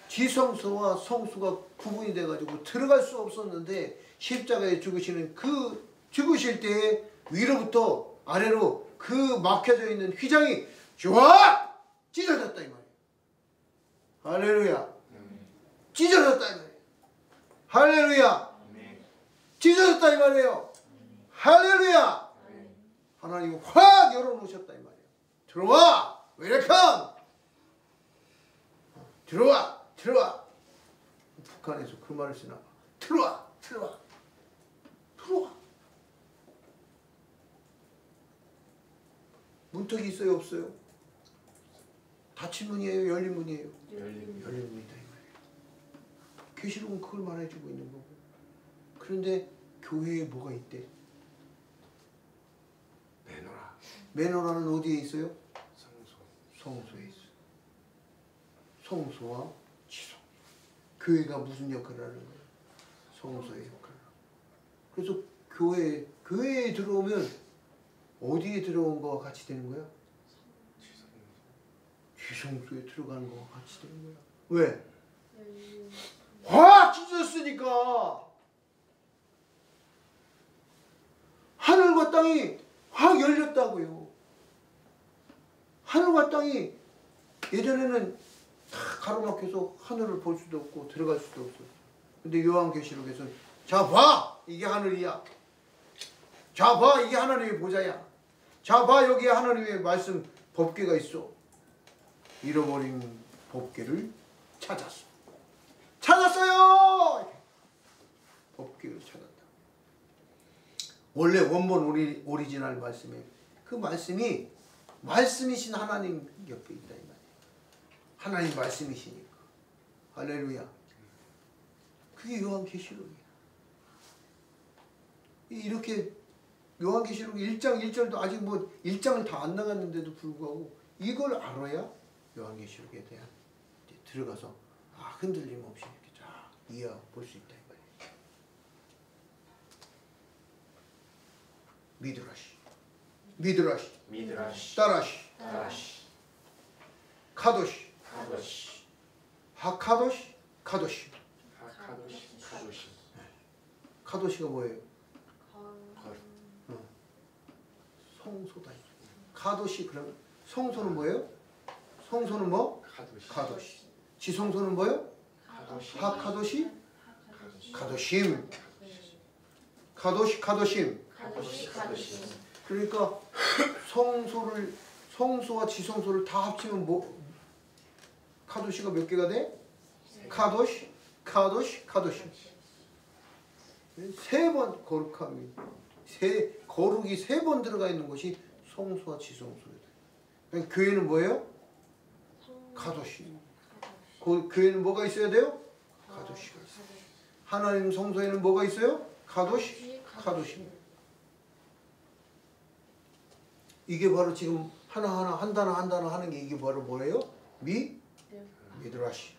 지성소와 성소가 구분이 돼가지고 들어갈 수 없었는데 십자가에 죽으시는 그 죽으실 때 위로부터 아래로 그 막혀져 있는 휘장이 쫙 찢어졌다 이 말이에요. 할렐루야. 찢어졌다 이 말이에요. 할렐루야. 찢어졌다 이 말이에요. 할렐루야. 하나님이 확 열어놓으셨다 이 말이에요. 들어와! 웰컴! 들어와! 북한에서 그 말을 쓰나 봐. 들어와! 문턱이 있어요 없어요? 닫힌 문이에요 열린 문이에요? 열린 문이다 이 말이에요. 계시록은 그걸 말해주고 있는 거고. 그런데 교회에 뭐가 있대? 매너라는 어디에 있어요? 성소에 있어요. 성소와 지성. 교회가 무슨 역할을 하는 거예요? 성소의 역할을. 그래서 교회에 들어오면 어디에 들어온 거와 같이 되는 거야? 지성소에 들어가는 거와 같이 되는 거야. 왜? 확 찢어졌으니까. 하늘과 땅이 확 열렸다고요. 하늘과 땅이 예전에는 다 가로막혀서 하늘을 볼 수도 없고 들어갈 수도 없었어요. 근데 요한계시록에서는 자 봐! 이게 하늘이야. 자 봐! 이게 하나님의 보좌야. 자 봐! 여기에 하나님의 말씀 법궤가 있어. 잃어버린 법궤를 찾았어요! 법궤를 찾았다. 원래 원본 오리지널 말씀에 그 말씀이신 하나님 옆에 있다 이 말이에요. 하나님 말씀이시니까. 할렐루야. 그게 요한계시록이야. 이렇게 요한계시록 1장 1절도 아직 1장을 다 안 나갔는데도 불구하고 이걸 알아야 요한계시록에 대한 들어가서 흔들림 없이 이렇게 쫙 이해하고 볼 수 있다 이 말이에요. 미드라시 따라시 카도시 하카도시 카도시. 카도시가 뭐예요? 성소다. 카도시. 그러면 성소는 뭐예요? 성소는 뭐? 카도시. 지성소는 뭐예요? 하카도시 카도심. 카도심. 그러니까 성소와 지성소를 다 합치면 카도시가 몇 개가 돼? 카도시, 카도시, 카도시. 세 번 거룩함이 거룩이 세 번 들어가 있는 것이 성소와 지성소예요. 그러니까 교회는 뭐예요? 카도시. 교회는 뭐가 있어야 돼요? 카도시가 있어요. 하나님 성소에는 뭐가 있어요? 카도시, 카도시. 이게 바로 지금 하나하나 한 단어 한 단어 하는 게 이게 바로 뭐예요? 미드라시.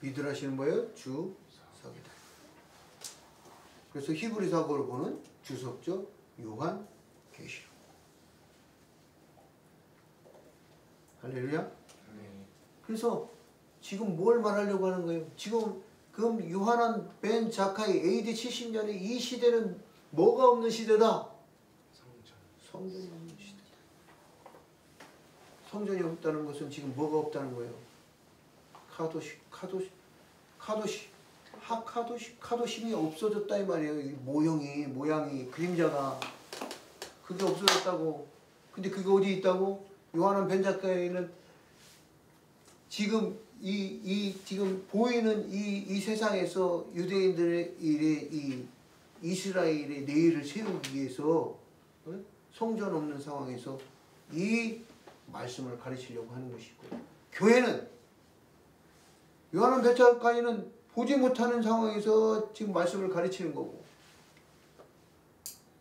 미드라시는 뭐예요? 주석이다. 그래서 히브리서를 보는 주석적 요한계시록. 할렐루야. 그래서 지금 뭘 말하려고 하는 거예요? 지금 그럼 요하난 벤 자카이 AD 70년에 이 시대는 뭐가 없는 시대다? 성전이 없는 시대다. 성전이 없다는 것은 지금 뭐가 없다는 거예요? 카도심이 없어졌다 이 말이에요. 이 모양이 그림자가 그게 없어졌다고. 근데 그게 어디 있다고? 요한은 벤 작가에는 지금 지금 보이는 이 세상에서 유대인들의 이 이스라엘의 내일을 세우기 위해서 성전 없는 상황에서 이 말씀을 가르치려고 하는 것이고, 교회는 요한은 벤 작가에는 보지 못하는 상황에서 지금 말씀을 가르치는 거고,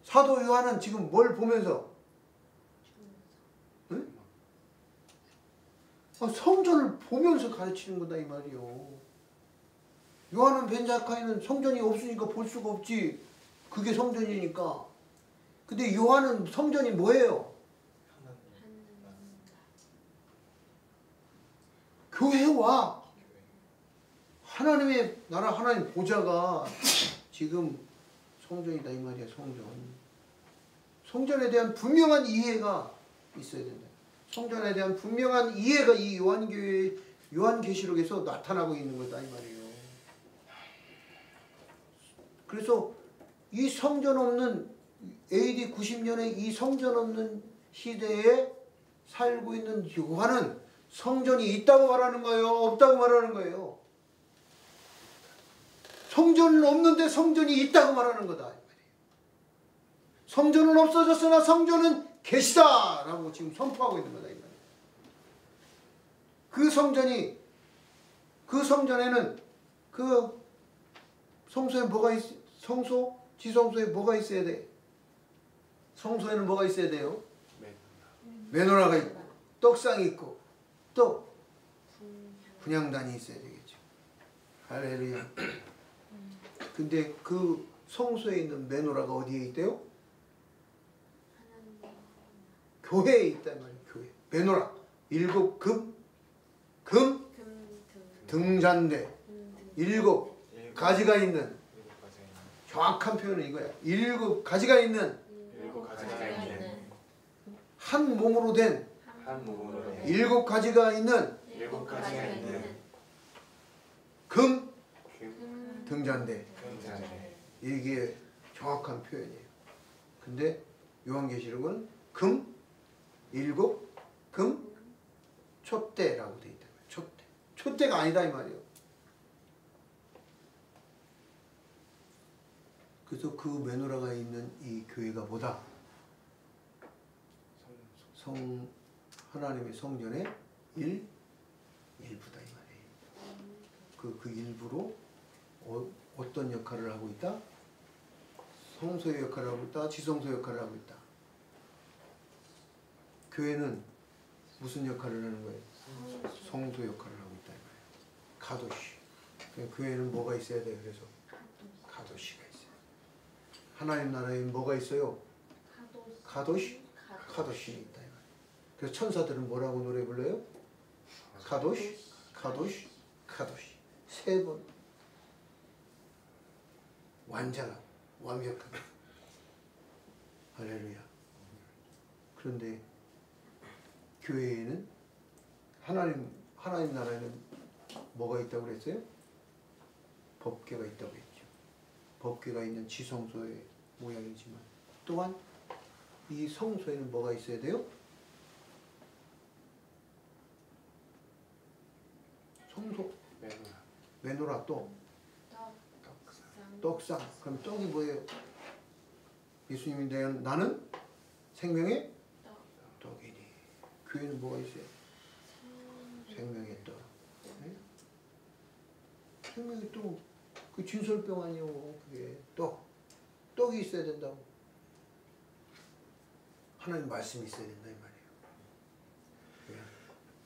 사도 요한은 지금 뭘 보면서 성전을 보면서 가르치는 거다 이 말이요. 요한은 벤 자카이는 성전이 없으니까 볼 수가 없지. 그게 성전이니까. 근데 요한은 성전이 뭐예요? 교회와 하나님의 나라 하나님 보좌가 지금 성전이다 이 말이야. 성전에 대한 분명한 이해가 있어야 된다. 성전에 대한 분명한 이해가 이 요한계시록에서 나타나고 있는 거다 이 말이에요. 그래서 이 성전 없는 AD 90년에 이 성전 없는 시대에 살고 있는 요한은 성전이 있다고 말하는 거예요? 없다고 말하는 거예요? 성전은 없는데 성전이 있다고 말하는 거다 이 말이에요. 성전은 없어졌으나 성전은 계시다 라고 지금 선포하고 있는 거다 이 말이에요. 그 성전에는 그 성소에 뭐가 지성소에 뭐가 있어야 돼? 성소에는 뭐가 있어야 돼요? 메노라가 있고 떡상이 있고 또 분향단이 있어야 되겠죠. 할렐루야. 근데 그 성소에 있는 메노라가 어디에 있대요? 교회에 있단 말이에요. 교회. 메노라. 7금 등잔대. 7가지가 있는, 정확한 표현은 이거야. 7가지가 있는 한 몸으로 된 7가지가 있는 금 등잔대. 이게 정확한 표현이에요. 근데 요한계시록은 금 촛대라고 되어 있다. 촛대가 아니다 이 말이에요. 그래서 그 메노라가 있는 이 교회가 뭐다? 하나님의 성전의 일부다 이 말이에요. 그 일부로 어떤 역할을 하고 있다? 성소의 역할을 하고 있다. 지성소 역할을 하고 있다. 교회는 무슨 역할을 하는 거예요? 성소 역할을 하고 있다 이 말이에요. 카도시. 교회는 뭐가 있어야 돼요? 그래서 카도시가 있어요. 하나님 나라에 뭐가 있어요? 카도시 있다 이 말이에요. 그래서 천사들은 뭐라고 노래 불러요? 카도시 3번. 완벽한. 할렐루야. 그런데 교회에는 하나님 나라에는 뭐가 있다고 그랬어요? 법궤가 있다고 했죠. 법궤가 있는 지성소의 모양이지만 또한 이 성소에는 뭐가 있어야 돼요? 메노라 또 떡상. 떡상. 그럼 떡이 뭐예요? 예수님이 나는 생명의 떡이니. 교회는 뭐가 있어요? 생명의 떡. 네? 생명의 떡. 그 진설병 아니요. 그게 떡이 있어야 된다고. 하나님 말씀이 있어야 된다 이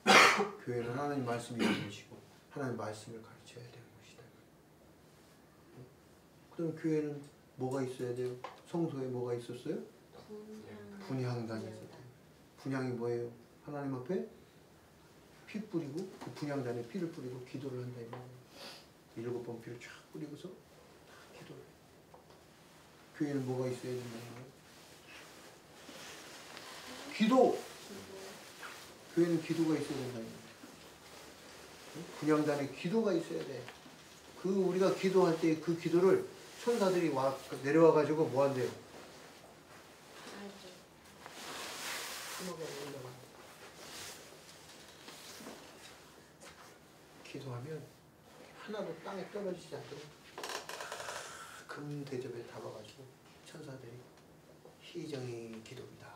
말이에요. 교회는 하나님 말씀이 있는 것이고 하나님 말씀을 가르쳐야 되는 것이다. 그럼 교회는 뭐가 있어야 돼요? 성소에 뭐가 있었어요? 분향단이 있었대요. 분향이 뭐예요? 하나님 앞에 피 뿌리고 그 분향단에 피를 뿌리고 기도를 한다 이 말이에요. 7번 피를 쫙 뿌리고서 기도를 해요. 교회는 뭐가 있어야 된다는 거예요? 기도! 교회는 기도가 있어야 된다는 거예요. 분향단에 기도가 있어야 돼. 그 우리가 기도할 때 그 기도를 천사들이 내려와 가지고 뭐 한대요? 기도하면 하나도 땅에 떨어지지 않도록 금 대접에 담아가지고 천사들이 희정이 기도입니다.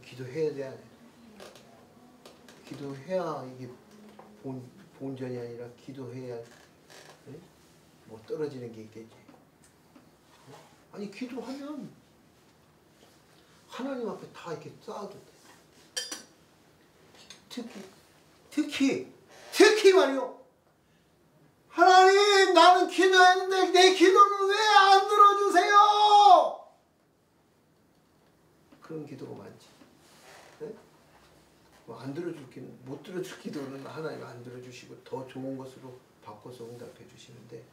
기도해야 돼, 안 해? 기도해야 이게 본전이 아니라 기도해야 네? 뭐 떨어지는 게 있겠지. 아니 기도하면 하나님 앞에 다 이렇게 쌓아도 돼. 특히 말이요. 하나님 나는 기도했는데 내 기도는 왜 안 들어주세요? 그런 기도가 많지. 네? 뭐 안 들어주기는 못 들어줄 기도는 하나님 안 들어주시고 더 좋은 것으로 바꿔서 응답해 주시는데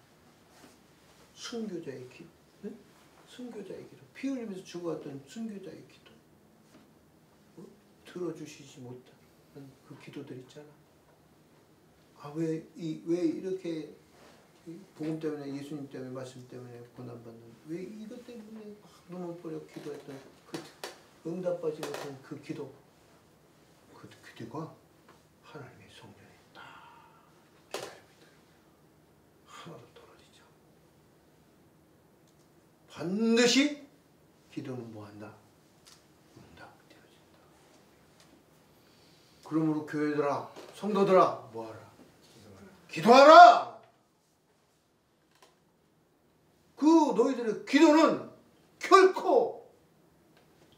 순교자의 기도, 네? 순교자의 기도, 피 흘리면서 죽어왔던 순교자의 기도, 들어주시지 못한 그 기도들 있잖아. 아, 왜 이렇게 복음 때문에 예수님 때문에 말씀 때문에 고난받는 왜 이것 때문에 막 눈물 뿌려 기도했던 그 응답받지 못한 그 기도, 그 기도가 하나님의 성전에 딱 기다리고 있다. 하나도 떨어지지 않고 반드시 기도는 뭐한다? 응답되어진다. 그러므로 교회들아, 성도들아, 뭐하라? 기도하라! 그 너희들의 기도는 결코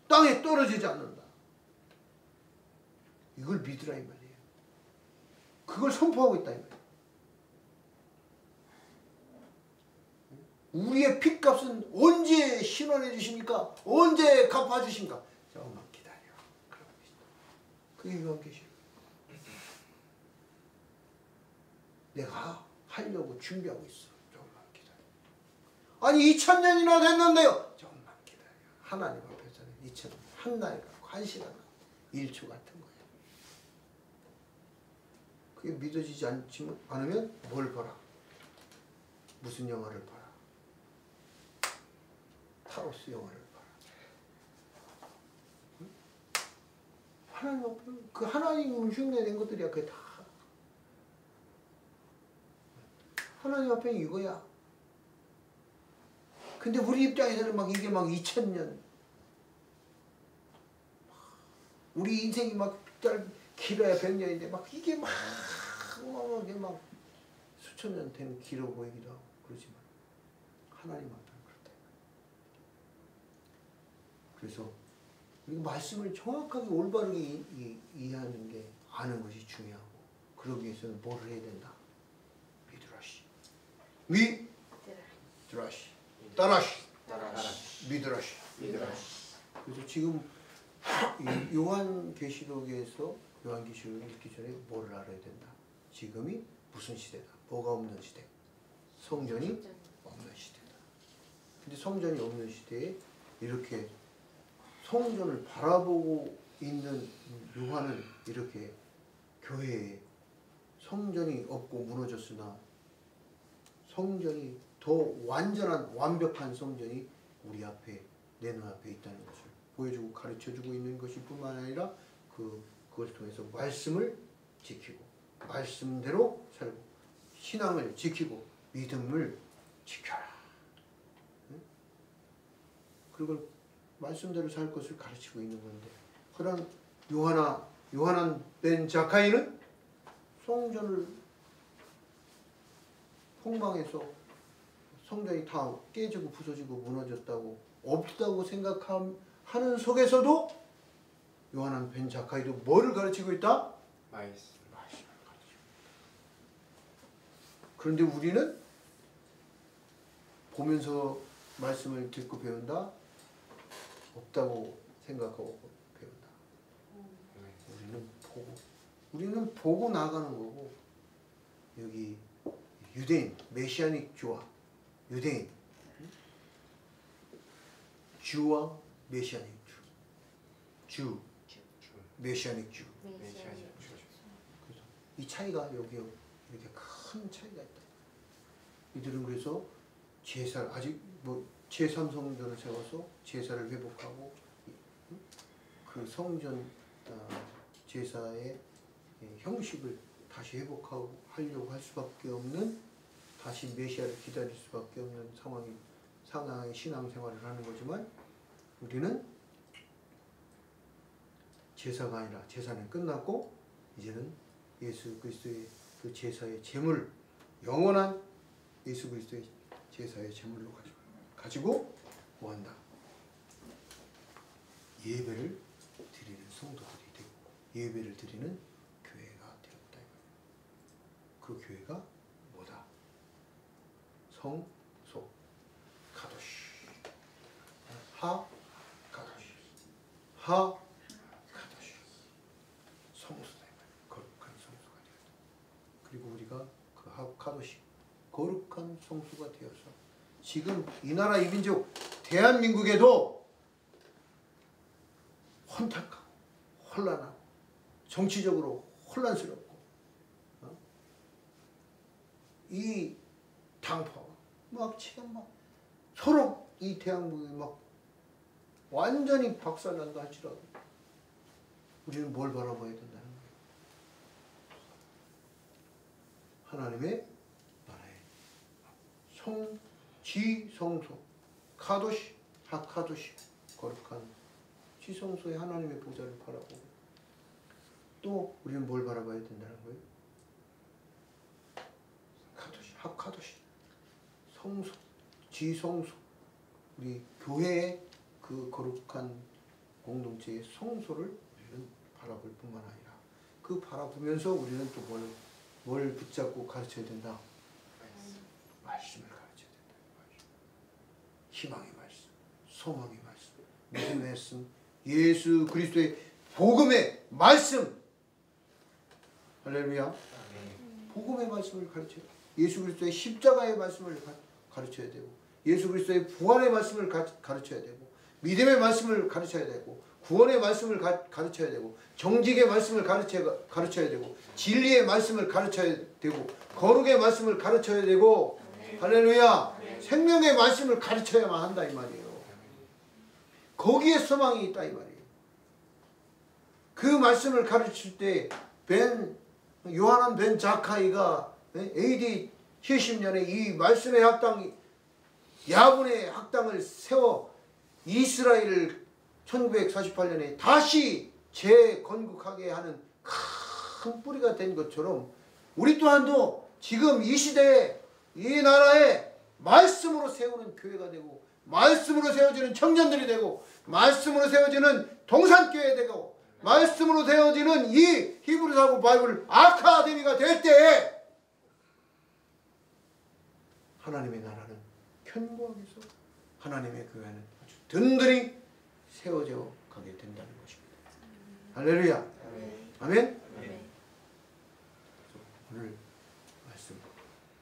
땅에 떨어지지 않는다. 이걸 믿으라 이 말이에요. 그걸 선포하고 있다 이 말이에요. 우리의 핏값은 언제 신원해 주십니까? 언제 갚아 주십니까? 조금만 기다려. 그러고 있다. 그게 요한계시록. 내가 하려고 준비하고 있어. 조금만 기다려. 아니 2000년이나 됐는데요. 조금만 기다려. 하나님 앞에서는 2000년 한날 같고 1시간 같고 1초 같은 거예요. 그게 믿어지지 않으면 뭘 봐라? 무슨 영화를 봐라? 타로스 영화를 봐라. 응? 하나님 앞에 그 하나님 흉내낸 것들이야. 그게 다 하나님 앞에 이거야. 근데 우리 입장에서는 막 이게 막 2000년 우리 인생이 막 길어야 100년인데 막 이게 막 수천 년 된 길어 보이기도 하고 그러지만 하나님 앞에는 그렇다. 그래서 우리가 말씀을 정확하게 올바르게 이해하는 게 아는 것이 중요하고 그러기 위해서는 뭘 해야 된다? 미드라시 미드라시. 그래서 지금 요한계시록에서 요한계시록을 읽기 전에 뭘 알아야 된다? 지금이 무슨 시대다? 뭐가 없는 시대? 성전이 없는 시대다. 근데 성전이 없는 시대에 이렇게 성전을 바라보고 있는 요한은 이렇게 교회에 성전이 없고 무너졌으나 성전이 더 완전한 완벽한 성전이 우리 앞에 내 눈앞에 있다는 것을 보여주고 가르쳐주고 있는 것이 뿐만 아니라 그 그것을 통해서 말씀을 지키고 말씀대로 살고 신앙을 지키고 믿음을 지켜라. 그리고 말씀대로 살 것을 가르치고 있는 건데, 그런 요하난 벤 자카이는 성전을 폭망해서 성전이 다 깨지고 부서지고 무너졌다고 없다고 생각하는 속에서도 요하난 벤 자카이도 뭐를 가르치고 있다? 말씀을 가르치고 있다. 그런데 우리는 보면서 말씀을 듣고 배운다? 없다고 생각하고 배운다. 우리는 보고 나가는 거고, 여기 유대인, 메시아닉 유대인, 주와 메시아닉 주, 메시아닉 주. 그래서 이 차이가 여기 이렇게 큰 차이가 있다. 이들은 그래서 제사를 아직 제3성전을 세워서 제사를 회복하고 그 성전 제사의 형식을 다시 회복하고 하려고 할 수밖에 없는, 다시 메시아를 기다릴 수밖에 없는 상황의 신앙생활을 하는 거지만, 우리는 제사가 아니라 제사는 끝났고 이제는 예수 그리스도의 그 제사의 제물, 영원한 예수 그리스도의 제사의 제물로 가지고 뭐한다? 예배를 드리는 성도들이 되고 예배를 드리는 교회가 되었다. 그 교회가 뭐다? 성소, 카도시, 카도시, 성소다. 거룩한 성소가 되었다. 그리고 우리가 그 카도시, 거룩한 성소가 되어서 지금 이 나라 이 민족 대한민국에도 혼탁하고 혼란하고 정치적으로 혼란스럽고 이 당파가 지금 서로 이 대한민국이 완전히 박살난다 할지라도 우리는 뭘 바라봐야 된다는 거예요? 하나님의 나라의 지성소, 카도시, 하카도시, 거룩한 지성소의 하나님의 보좌를 바라보고, 또 우리는 뭘 바라봐야 된다는 거예요? 카도시, 하카도시, 성소, 지성소, 우리 교회의 그 거룩한 공동체의 성소를 우리는 바라볼 뿐만 아니라, 그 바라보면서 우리는 또 뭘 붙잡고 가르쳐야 된다? 말씀을 가르쳐야 된다. 희망의 말씀, 소망의 말씀, 믿음의 말씀, 예수 그리스도의 복음의 말씀. 할렐루야. 복음의 말씀을 가르쳐야 돼요. 예수 그리스도의 십자가의 말씀을 가르쳐야 되고, 예수 그리스도의 부활의 말씀을 가르쳐야 되고, 믿음의 말씀을 가르쳐야 되고, 구원의 말씀을 가르쳐야 되고, 정직의 말씀을 가르쳐야 되고, 진리의 말씀을 가르쳐야 되고, 거룩의 말씀을 가르쳐야 되고, 할렐루야. 생명의 말씀을 가르쳐야만 한다 이 말이에요. 거기에 소망이 있다 이 말이에요. 그 말씀을 가르칠 때 요하난 벤 자카이가 AD 70년에 이 말씀의 학당, 야분의 학당을 세워 이스라엘을 1948년에 다시 재건국하게 하는 큰 뿌리가 된 것처럼, 우리 또한도 지금 이 시대에 이 나라에 말씀으로 세우는 교회가 되고, 말씀으로 세워지는 청년들이 되고, 말씀으로 세워지는 동산교회 되고, 말씀으로 세워지는 이 히브리서하고 바이블 아카데미가 될 때에 하나님의 나라는 견고하게서 하나님의 교회는 아주 든든히 세워져 가게 된다는 것입니다. 할렐루야. 아멘. 오늘 말씀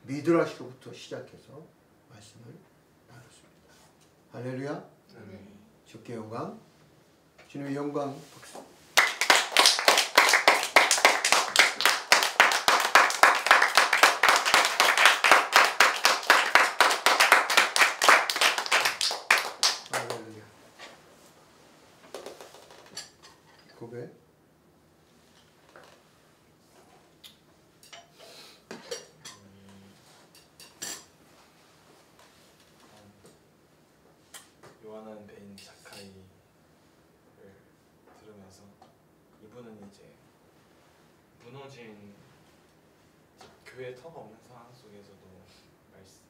미드라시로부터 시작해서 말씀을 나눴습니다. 할렐루야. 주께 영광, 주님의 영광. 박수. 할렐루야. 고백. 유명한 배인 자카이를 들으면서 이분은 이제 무너진 교회 터가 없는 상황 속에서도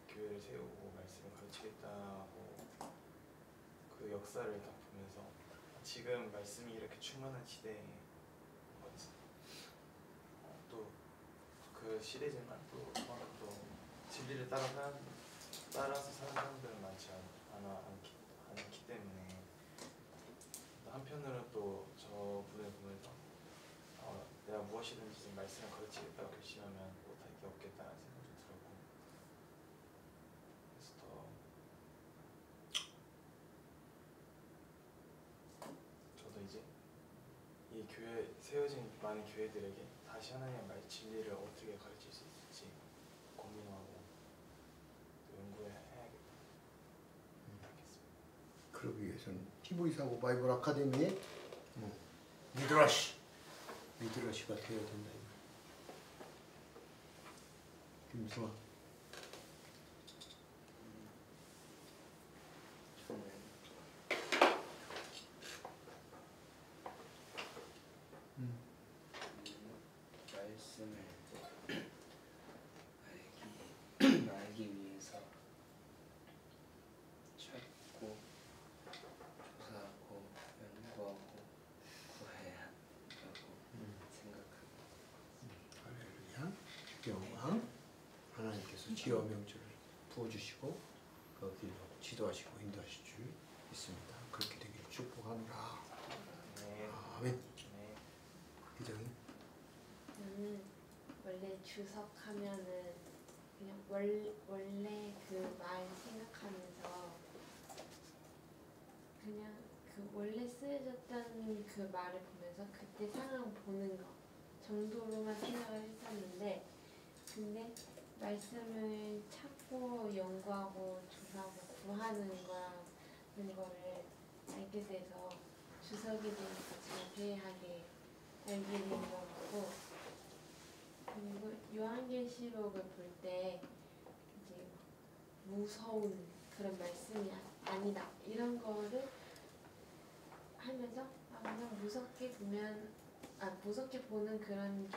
교회를 세우고 말씀을 가르치겠다고 그 역사를 딱 보면서 지금 말씀이 이렇게 충만한 시대에 또 그 시대지만 또 그만큼 또 진리를 따라서 사는 사람들은 많지 않기 때문에 한편으로는 또 저분을 보면서 내가 무엇이든지 지금 말씀을 가르치겠다고 결심하면 못할 게 없겠다는 생각도 들었고 그래서 저도 이제 이 교회 세워진 많은 교회들에게 다시 하나님의 진리를 어떻게 가르칠 수 있을지 고민하고 연구해야겠다 생각했습니다. 그러기 위해서는 히브리사고 바이블 아카데미의 미드러시가 되어야 된다. 김수아. 말씀을 알기 위해서 찾고 조사하고 연구하고 구해야 한다고 생각합니다. 할렐루야. 영광. 하나님께서 지혜와 명철을 부어주시고 그 길로 지도하시고 인도하실 줄 믿습니다. 그렇게 되기를 축복합니다. 네. 아멘. 네. 기장님. 저는 원래 주석하면은 그냥 원래 그 말 생각하면서 그냥 그 원래 쓰여졌던 그 말을 보면서 그때 상황 보는 거 정도로만 생각을 했었는데 근데 말씀을 찾고 연구하고 조사하고 구하는 거를 알게 돼서 주석에 대해서 자세하게 알게 된 것 같고 그리고 요한계시록을 볼 때 이제 무서운 그런 말씀이 아니다 이런 거를 하면서 그냥 무섭게 보는 그런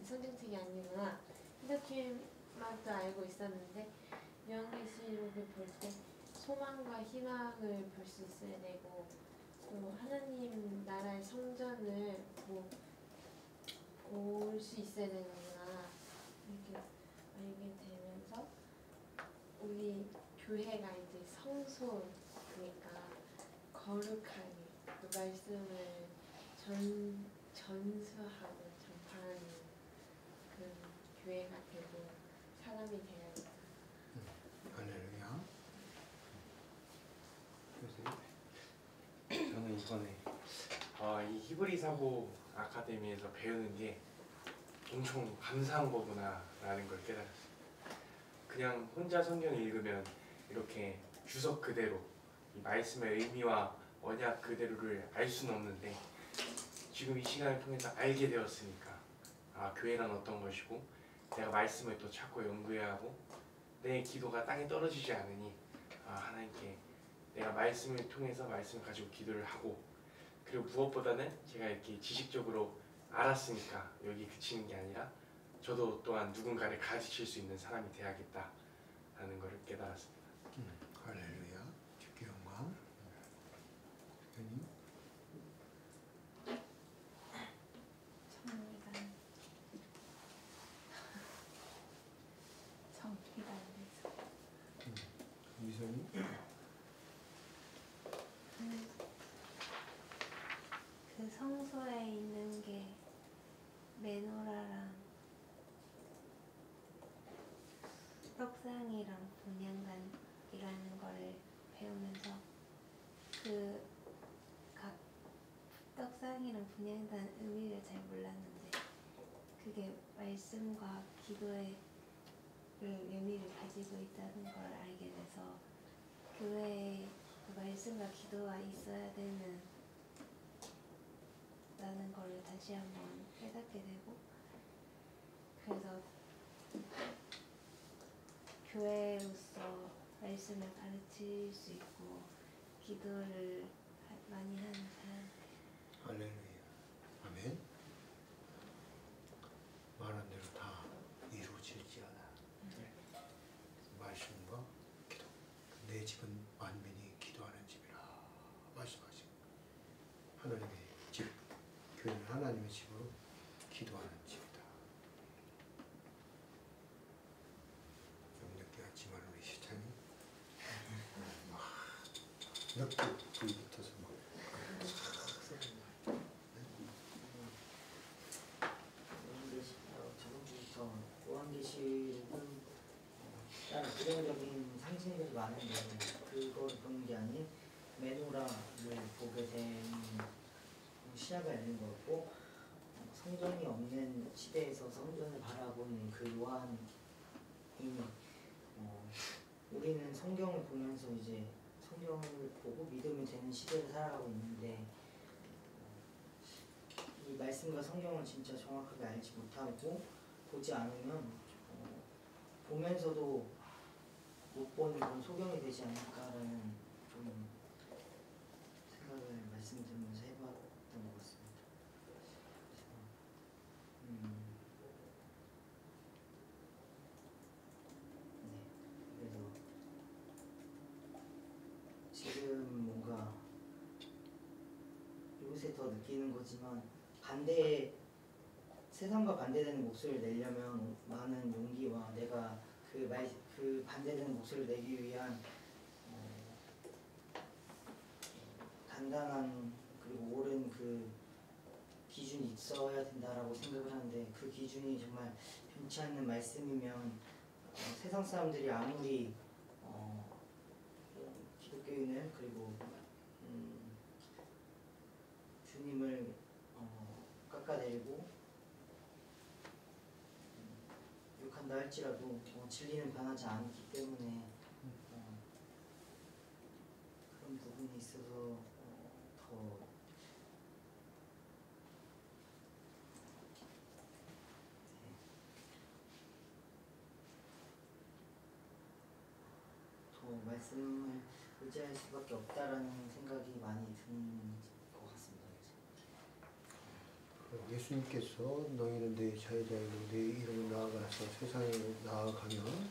성경책이 아니구나 이렇게만 또 알고 있었는데 요한계시록을 볼 때 소망과 희망을 볼 수 있어야 되고 또 하나님 나라의 성전을 볼 수 있어야 되는구나 이렇게 알게 되면서 우리 교회가 이제 성소니까 거룩하게 또 말씀을 전수하고 전파하는 그 교회가 되고 사람이 되어야겠다. 할렐루야. 저는 이번에 이 히브리사고 아카데미에서 배우는 게 엄청 감사한 거구나라는 걸 깨달았어요. 그냥 혼자 성경을 읽으면 이렇게 주석 그대로 이 말씀의 의미와 언약 그대로를 알 수는 없는데 지금 이 시간을 통해서 알게 되었으니까 교회란 어떤 것이고 내가 말씀을 또 찾고 연구해야 하고 내 기도가 땅에 떨어지지 않으니 하나님께 내가 말씀을 통해서 말씀을 가지고 기도를 하고 그리고 무엇보다는 제가 이렇게 지식적으로 알았으니까 여기 그치는 게 아니라 저도 또한 누군가를 가르칠 수 있는 사람이 되어야겠다라는 것을 깨달았습니다. 할렐루야. 주께 영광. 대표님. 미선이. 그 성소에 있는 게 메노라랑 떡상이랑 분향단이라는 거를 배우면서 그 각 떡상이랑 분향단 의미를 잘 몰랐는데 그게 말씀과 기도의 의미를 가지고 있다는 걸 알게 돼서 교회에 그 말씀과 기도가 있어야 되는 라는 걸 다시 한번 깨닫게 되고 그래서 교회로서 말씀을 가르칠 수 있고 기도를 많이 하는 사람. 할렐루야. 아멘. 말한 대로 다 이루어질지어다. 말씀과 기도. 내 집은 만민이 기도하는 집이라 말씀하시고 하나님의 집, 교회는 하나님의 집으로 기도하는 집이다. 좀 늦게 왔지만 우리 시장이 늦게 불이 붙어서 막 저번주부터 요한계시록은 다른 부정적인 상징들이 많은데 그걸 보는 게 아닌 메노라를 보게 된 시야가 열린 거였고, 성전이 없는 시대에서 성전을 바라보는 그 요한이 우리는 성경을 보면서 이제 성경을 보고 믿음이 되는 시대를 살아가고 있는데, 이 말씀과 성경을 진짜 정확하게 알지 못하고 보지 않으면 보면서도 못 보는 그런 소경이 되지 않을까라는 좀 생각을 말씀드리면서 해봤던 것 같습니다. 그래서 지금 뭔가 요새 더 느끼는 거지만 세상과 반대되는 목소리를 내려면 많은 용기와 내가 그 반대되는 목소리를 내기 위한 단단한 그리고 옳은 그 기준이 있어야 된다라고 생각을 하는데, 그 기준이 정말 변치 않는 말씀이면 세상 사람들이 아무리 기독교인을 그리고 주님을 깎아내리고 욕한다 할지라도 진리는 변하지 않기 때문에 그런 부분이 있어서 더 말씀을 의지할 수밖에 없다라는 생각이 많이 드는 것 같습니다. 예수님께서 너희는 내 제자이고 내 이름을 나아가서 세상에 나아가면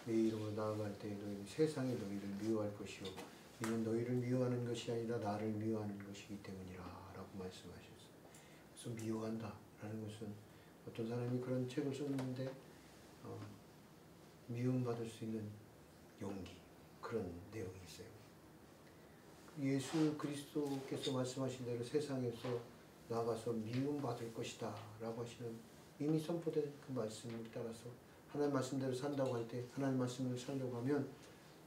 내 이름을 나아갈 때 너희는 세상이 너희를 미워할 것이요 이는 너희를 미워하는 것이 아니라 나를 미워하는 것이기 때문이라 라고 말씀하셨어요. 그래서 미워한다 라는 것은 어떤 사람이 그런 책을 썼는데 미움받을 수 있는 용기, 그런 내용이 있어요. 예수 그리스도께서 말씀하신 대로 세상에서 나가서 미움받을 것이다 라고 하시는 이미 선포된 그 말씀을 따라서 하나님 말씀대로 산다고 할 때, 하나님 말씀을 살려고 하면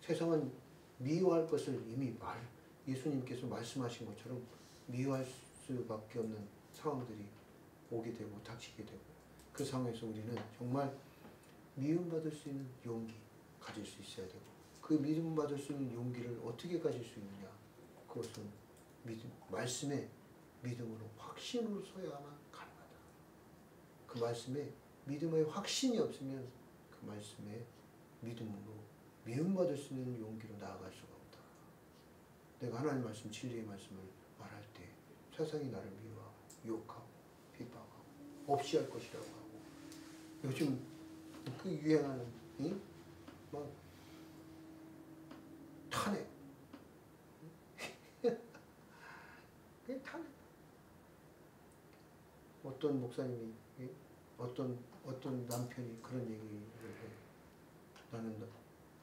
세상은 미워할 것을 이미 예수님께서 말씀하신 것처럼 미워할 수밖에 없는 상황들이 오게 되고 닥치게 되고, 그 상황에서 우리는 정말 미움받을 수 있는 용기 가질 수 있어야 되고, 그 미움받을 수 있는 용기를 어떻게 가질 수 있느냐, 그것은 말씀의 믿음으로 확신으로 서야만 가능하다. 그 말씀에 믿음의 확신이 없으면 그 말씀에 믿음으로 미움받을 수 있는 용기로 나아갈 수가 없다. 내가 하나님 말씀, 진리의 말씀을 말할 때 세상이 나를 미워하고 욕하고 비방하고 없이 할 것이라고 하고, 요즘 그 유행하는 막 탄핵 그게 탄핵. 어떤 목사님이 어떤 남편이 그런 얘기를 해. 나는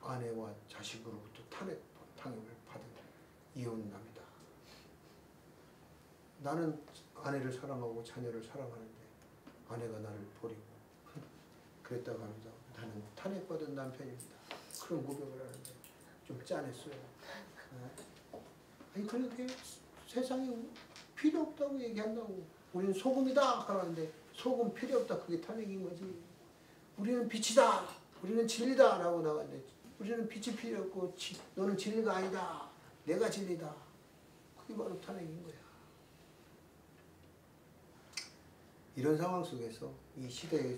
아내와 자식으로부터 탄핵을 받은 이혼남이다. 나는 아내를 사랑하고 자녀를 사랑하는데 아내가 나를 버리고 그랬다고 합니다. 나는 탄핵받은 남편입니다. 그런 고백을 하는데 좀 짠했어요. 아니 그렇게 세상에 필요 없다고 얘기한다고. 우리는 소금이다 그러는데 소금 필요 없다, 그게 탄핵인 거지. 우리는 빛이다, 우리는 진리다 라고 나가는데 우리는 빛이 필요 없고 너는 진리가 아니다, 내가 진리다, 그게 바로 탄핵인 거야. 이런 상황 속에서 이 시대에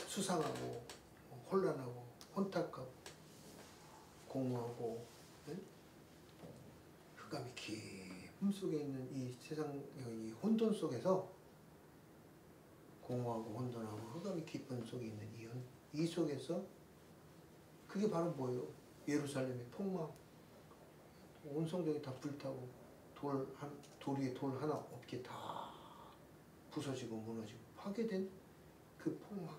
수상하고 혼란하고 혼탁하고 공허하고 흑암이 깊음 속에 있는 이 세상 이 혼돈 속에서 공허하고 혼돈하고 흑암이 깊은 속에 있는 이 속에서 그게 바로 뭐예요? 예루살렘의 폭망. 온 성전이 다 불타고 돌 위에 돌 하나 없게 다 부서지고 무너지고 파괴된 그 폭망.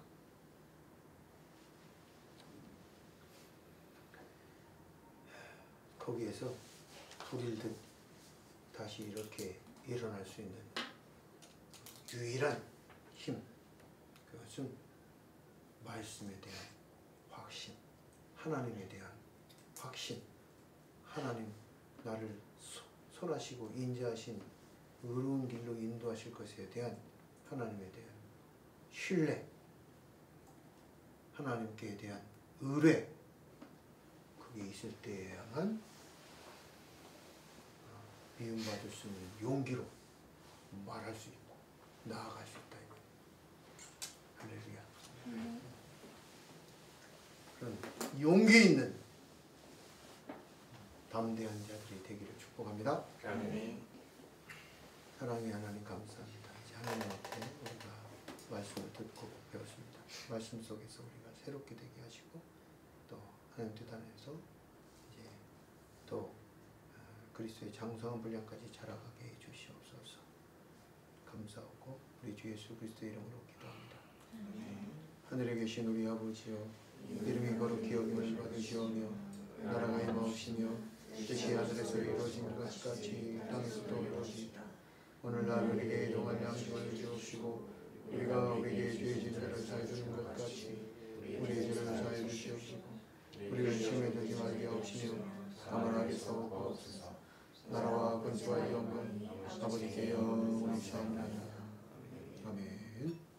거기에서 불일듯 다시 이렇게 일어날 수 있는 유일한 힘, 그것은 말씀에 대한 확신, 하나님에 대한 확신, 하나님 나를 선하시고 인자하신 의로운 길로 인도하실 것에 대한 하나님에 대한 신뢰, 하나님께 대한 의뢰, 그게 있을 때야만 미움받을 수 있는 용기로 말할 수 있고 나아갈 수 있다 이거예요. 할렐루야. 그런 용기 있는 담대한 자들이 되기를 축복합니다. 아멘. 사랑의 하나님 감사합니다. 이제 하나님 앞에 우리가 말씀을 듣고 배웠습니다. 말씀 속에서 우리가 새롭게 되게 하시고 또 하나님 뜻 안에서 이제 또 그리스도의 장성한 분량까지 자라가게 해 주시옵소서. 감사하고 우리 주 예수 그리스도의 이름으로 기도합니다. 하늘에 계신 우리 아버지여, 이름이 거룩히 여김을 받으시오며 나라가 임하옵시며 뜻이 하늘에서 이루어진 것 같이 땅에서도 이루어지이다. 오늘날 우리에게 일용할 양식을 주옵시고 우리가 우리에게 죄 지은 자를 사해 주는 것 같이 우리의 죄를 사해 주시옵시고 우리를 시험에 들지 말게 하옵시며 다만 악에서 구하옵소서. 나라와 권세와 영광이 아버지께 영원히 사옵나이다. 아멘.